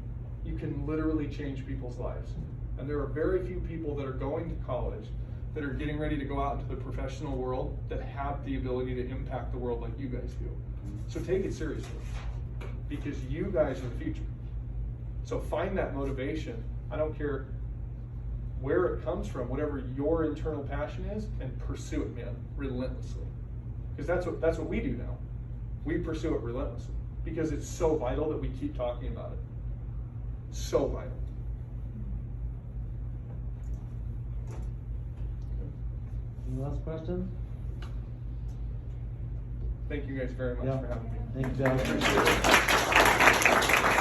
A: you can literally change people's lives. And there are very few people that are going to college that are getting ready to go out into the professional world that have the ability to impact the world like you guys do. So take it seriously, because you guys are the future. So find that motivation. I don't care where it comes from, whatever your internal passion is, and pursue it, man, relentlessly. Because that's what we do now. We pursue it relentlessly because it's so vital that we keep talking about it. So vital.
G: Any last questions?
A: Thank you guys very much for having me.
G: Thank you, Doug.
A: Appreciate it.